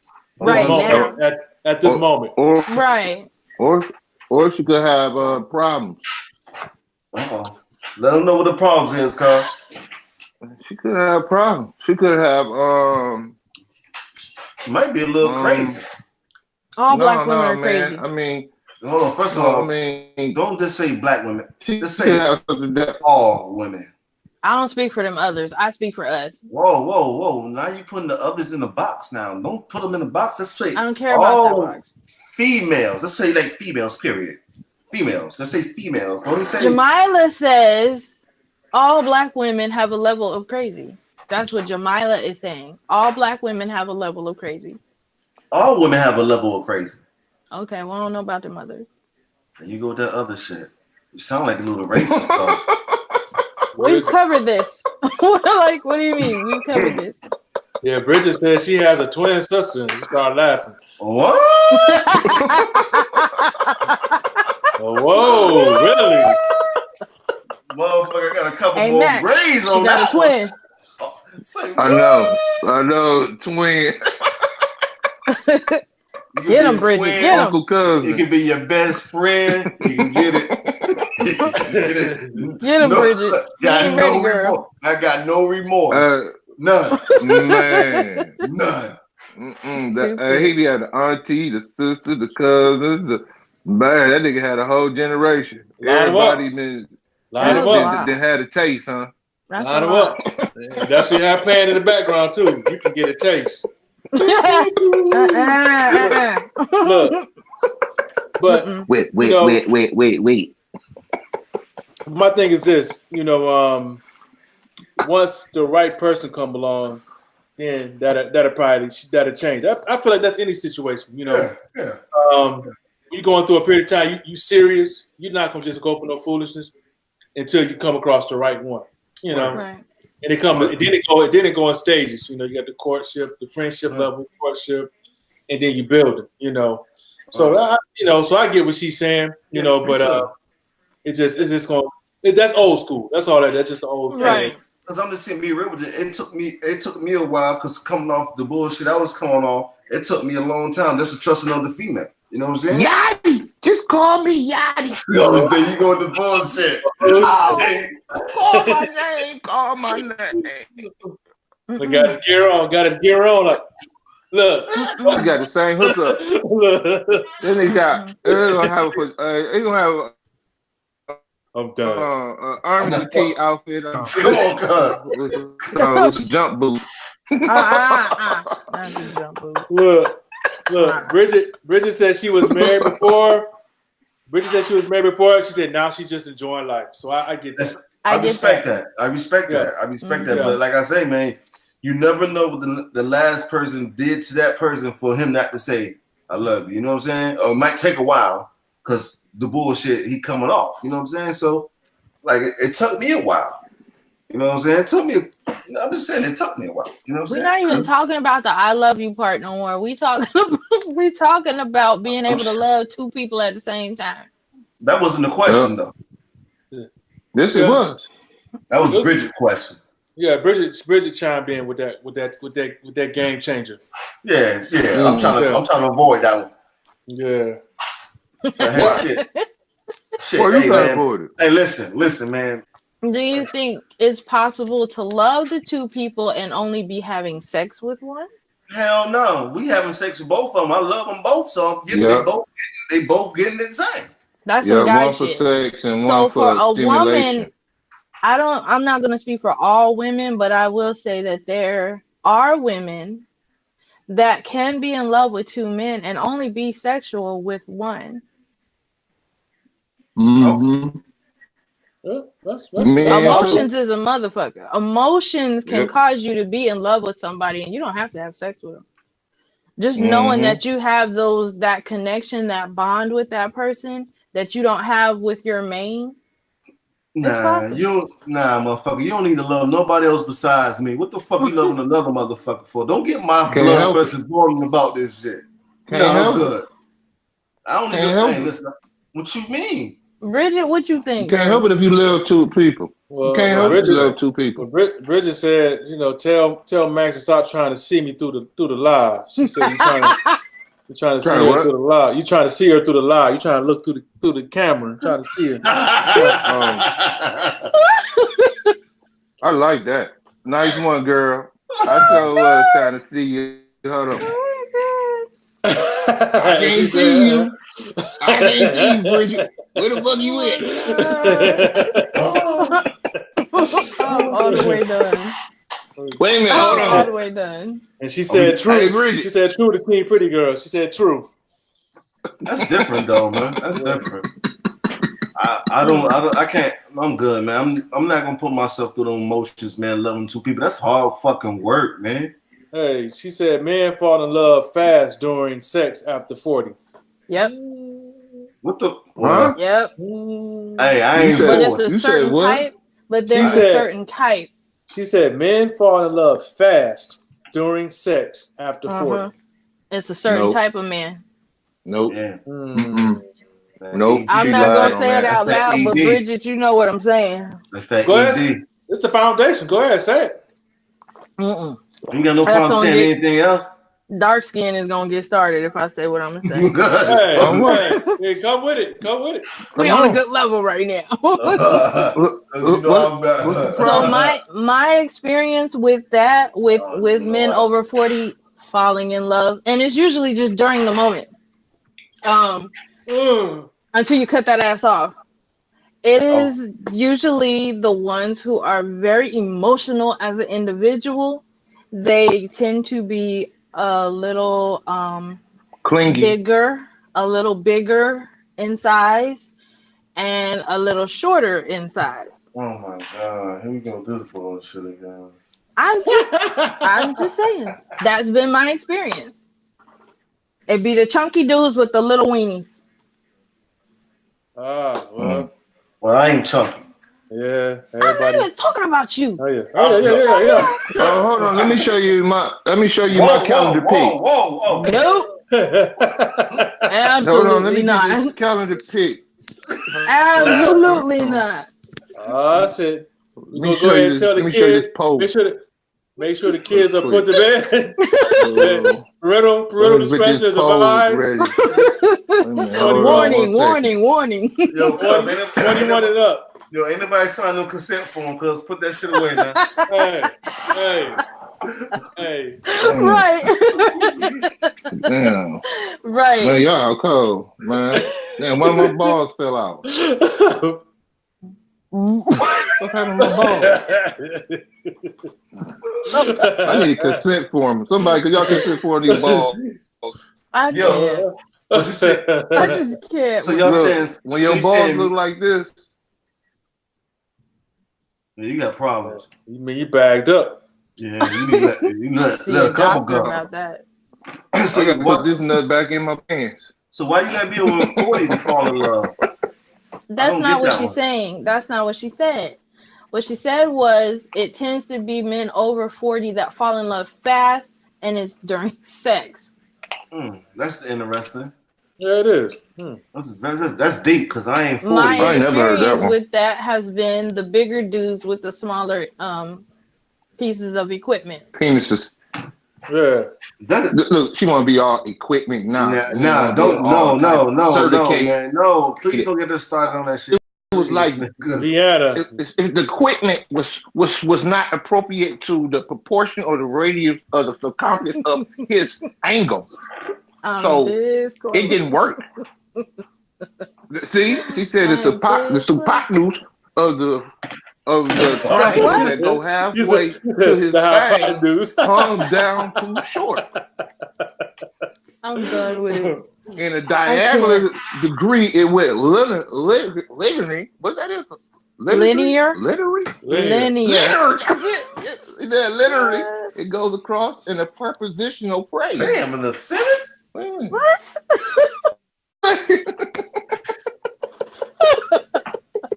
At this moment. Or she could have problems. Let them know what the problems is, cuz. She could have problems. She could have she might be a little crazy. All black women are crazy. I mean, hold on. First of all, don't just say black women. Just say all women. I don't speak for them others. I speak for us. Whoa. Now you're putting the others in the box now. Don't put them in the box. Let's say I don't care about that box. Females. Let's say like females, period. Females. Let's say females. Don't say Jamila says all black women have a level of crazy. That's what Jamila is saying. All black women have a level of crazy. All women have a level of crazy. Okay, well, I don't know about them others. And you go with that other shit. You sound like a little racist, though. We've covered this. What do you mean? We've covered this. Yeah, Bridget said she has a twin sister and she started laughing. What? Whoa, really? Motherfucker got a couple hey, more Max, braids on that. She got a twin. Say, I know, twin. Get him, Bridget. Twin, Get him. Uncle cousin. It can be your best friend. You can get it. Get him, Bridget. He Got ain't no ready, girl. remorse. I got no remorse. None. Man. None. He had the auntie, the sister, the cousins. Man, that nigga had a whole generation. Everybody didn't had a taste, huh? That's Line them up. Definitely have playing in the background too. You can get a taste. Look, but wait. my thing is this, once the right person come along, then that'll change. I feel like that's any situation, Yeah. You're going through a period of time, you serious, you're not gonna just go for no foolishness until you come across the right one, Right. And it go in stages. You got the courtship, the friendship level, courtship, and then you build it. So I get what she's saying, but it's just going. That's old school. That's all that. That's just the old school. Right. Because I'm just gonna be real with you. It took me a while because coming off the bullshit I was coming off, it took me a long time just to trust another female. You know what I'm saying? Yachty! Just call me Yachty. There you go with the bullshit. Call my name. We got his gear on. Like, look. We got the same hookup. Then they got, he's gonna have I'm done. Army T outfit on. Come on, God. With jump boots. Look. Bridget said she was married before. She said now she's just enjoying life. So I get that. I respect that. But like I say, man, you never know what the last person did to that person for him not to say, I love you. You know what I'm saying? Or it might take a while because the bullshit he coming off. You know what I'm saying? So, like, it took me a while. You know what I'm saying? I'm just saying it took me a while. You know what I'm saying? We're not even talking about the I love you part no more. We talking about being able to love two people at the same time. That wasn't the question though. Yes, it was. That was Bridget's question. Yeah, Bridget chimed in with that game changer. Yeah. I'm trying to avoid that one. Yeah. Shit. Well, Hey, man. Hey, listen, man. Do you think it's possible to love the two people and only be having sex with one? Hell no. We having sex with both of them. I love them both, so I'm getting they both getting the same. That's some guy one for shit. Sex and one for stimulation. Woman, I'm not gonna speak for all women, but I will say that there are women that can be in love with two men and only be sexual with one. Mm-hmm. Emotions is a motherfucker. Emotions can cause you to be in love with somebody and you don't have to have sex with them. Just knowing that you have that connection, that bond with that person that you don't have with your main. Motherfucker. You don't need to love nobody else besides me. What the fuck you loving another motherfucker for? Don't get my blood pressure boiling about this shit. I'm good. I don't need to. Listen, what you mean? Bridget, what you think? You can't help it if you love two people. Well, you can't help it if you love two people. Bridget said, tell Max to stop trying to see me through the lie. She said, you're trying to see her through the lie. You're trying to see her through the lie. You're trying to look through the camera and trying to see her. I like that. Nice one, girl. I sure was trying to see you. Hold on. I can't see you. I can't see you, Bridget. Where the fuck you at? All the way done. Wait a minute, hold on. All the way done. And she said true. Hey, she said true to Queen Pretty Girl. She said true. That's different though, man. That's different. I can't. I'm good, man. I'm not gonna put myself through those emotions, man. Loving two people. That's hard fucking work, man. Hey, she said men fall in love fast during sex after 40. Yep. What the? Huh? Yep. Hey, I ain't. But it's a certain type. But there's a certain type. She said men fall in love fast during sex after 40. It's a certain type of man. Nope. Yeah. Nope. I'm not gonna say it out loud, but Bridget, you know what I'm saying. That's that Go ED. ahead. It's the foundation. Go ahead, say it. Mm-mm. You got no That's problem gonna saying get- anything else? Dark skin is gonna get started if I say what I'm gonna say. Hey, come with it. Come with it. We on a good level right now. So my experience with that, with men over 40 falling in love, and it's usually just during the moment, until you cut that ass off. It is usually the ones who are very emotional as an individual. They tend to be a little Clingy. a little bigger in size, and a little shorter in size. Oh my God! Here we go. This bullshit again. I'm just saying. That's been my experience. It'd be the chunky dudes with the little weenies. Well, I ain't chunky. Yeah, I'm not everybody. even talking about you. Oh yeah. Hold on. Let me show you my calendar pic. Whoa. Nope. Hold on. Let me Absolutely get this not. calendar pic. Absolutely not. That's it. We're gonna Let go ahead and tell the me show you kids. this post. Make sure the kids are put to bed. Parental discretion is advised. Warning. Yo, 21 and up. Yo, ain't nobody sign no consent form, cuz put that shit away now. Hey. Right. Damn. Right. Man, y'all cold, man. Damn, one of my balls fell out. What's happening to my balls? I need a consent form. Somebody, could y'all consent for these balls? I can't. What you say? I just can't. So y'all saying when your balls look like this, you got problems. You mean you bagged up? Yeah, you need let a couple go. About that. So I got to put this nut back in my pants. So why you gotta be over 40 to fall in love? That's not what she's saying. That's not what she said. What she said was it tends to be men over 40 that fall in love fast, and it's during sex. That's interesting. Yeah, it is. That's deep because I ain't 40. My I ain't never heard that experience one. with that has been the bigger dudes with the smaller pieces of equipment. Penises. Yeah. Look, she want to be all equipment now. No, man. No, please don't get us started on that shit. It was like Vienna. If the equipment was not appropriate to the proportion or the radius of the circumference of his angle. So it didn't work. See, she said the hypotenuse of the triangle that go halfway to his thigh hung down too short. I'm done with it. In a diagonal degree, it went linear. What that is? Linear. Literally. Literally, it goes across in a prepositional phrase. Damn, in the sentence? What?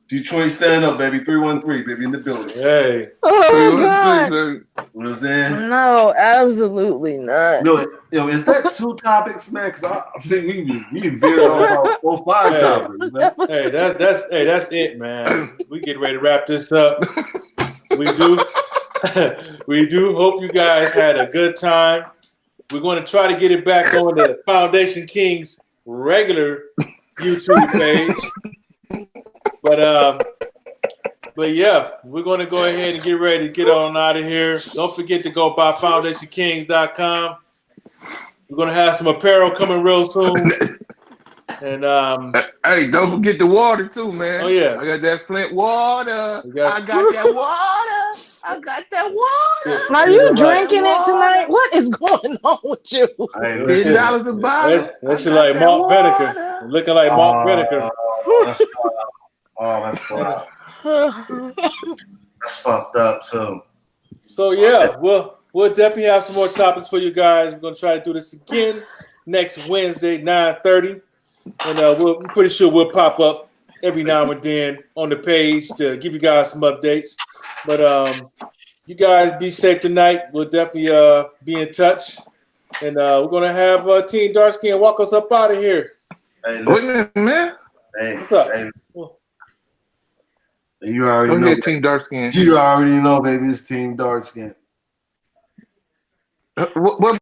Detroit, stand up, baby. 313, baby, in the building. Hey. Oh, God. You know what I'm saying? No, absolutely not. Yo, is that 2 topics, man? Because I think we veered off about 4 or 5 topics, man. Hey, that's it, man. We get ready to wrap this up. We do hope you guys had a good time. We're going to try to get it back on the Foundation Kings regular YouTube page. But yeah, we're going to go ahead and get ready to get on out of here. Don't forget to go by foundationkings.com. We're going to have some apparel coming real soon. And hey, don't forget the water too, man. Oh yeah, I got that Flint water. I got that water. Are you drinking it tonight? What is going on with you? $10 a bottle. That's like Mark Vinegar. Looking like Mark Vinegar. That's fucked up. That's fucked up too. So yeah, we'll definitely have some more topics for you guys. We're gonna try to do this again next Wednesday, 9:30. And we're pretty sure we'll pop up every now and then on the page to give you guys some updates. But you guys be safe tonight. We'll definitely be in touch. And we're going to have Team Darkskin walk us up out of here. Hey, listen, man. Hey, what's up? Hey. You already know. Team Darkskin. You already know, baby. It's Team Darkskin. What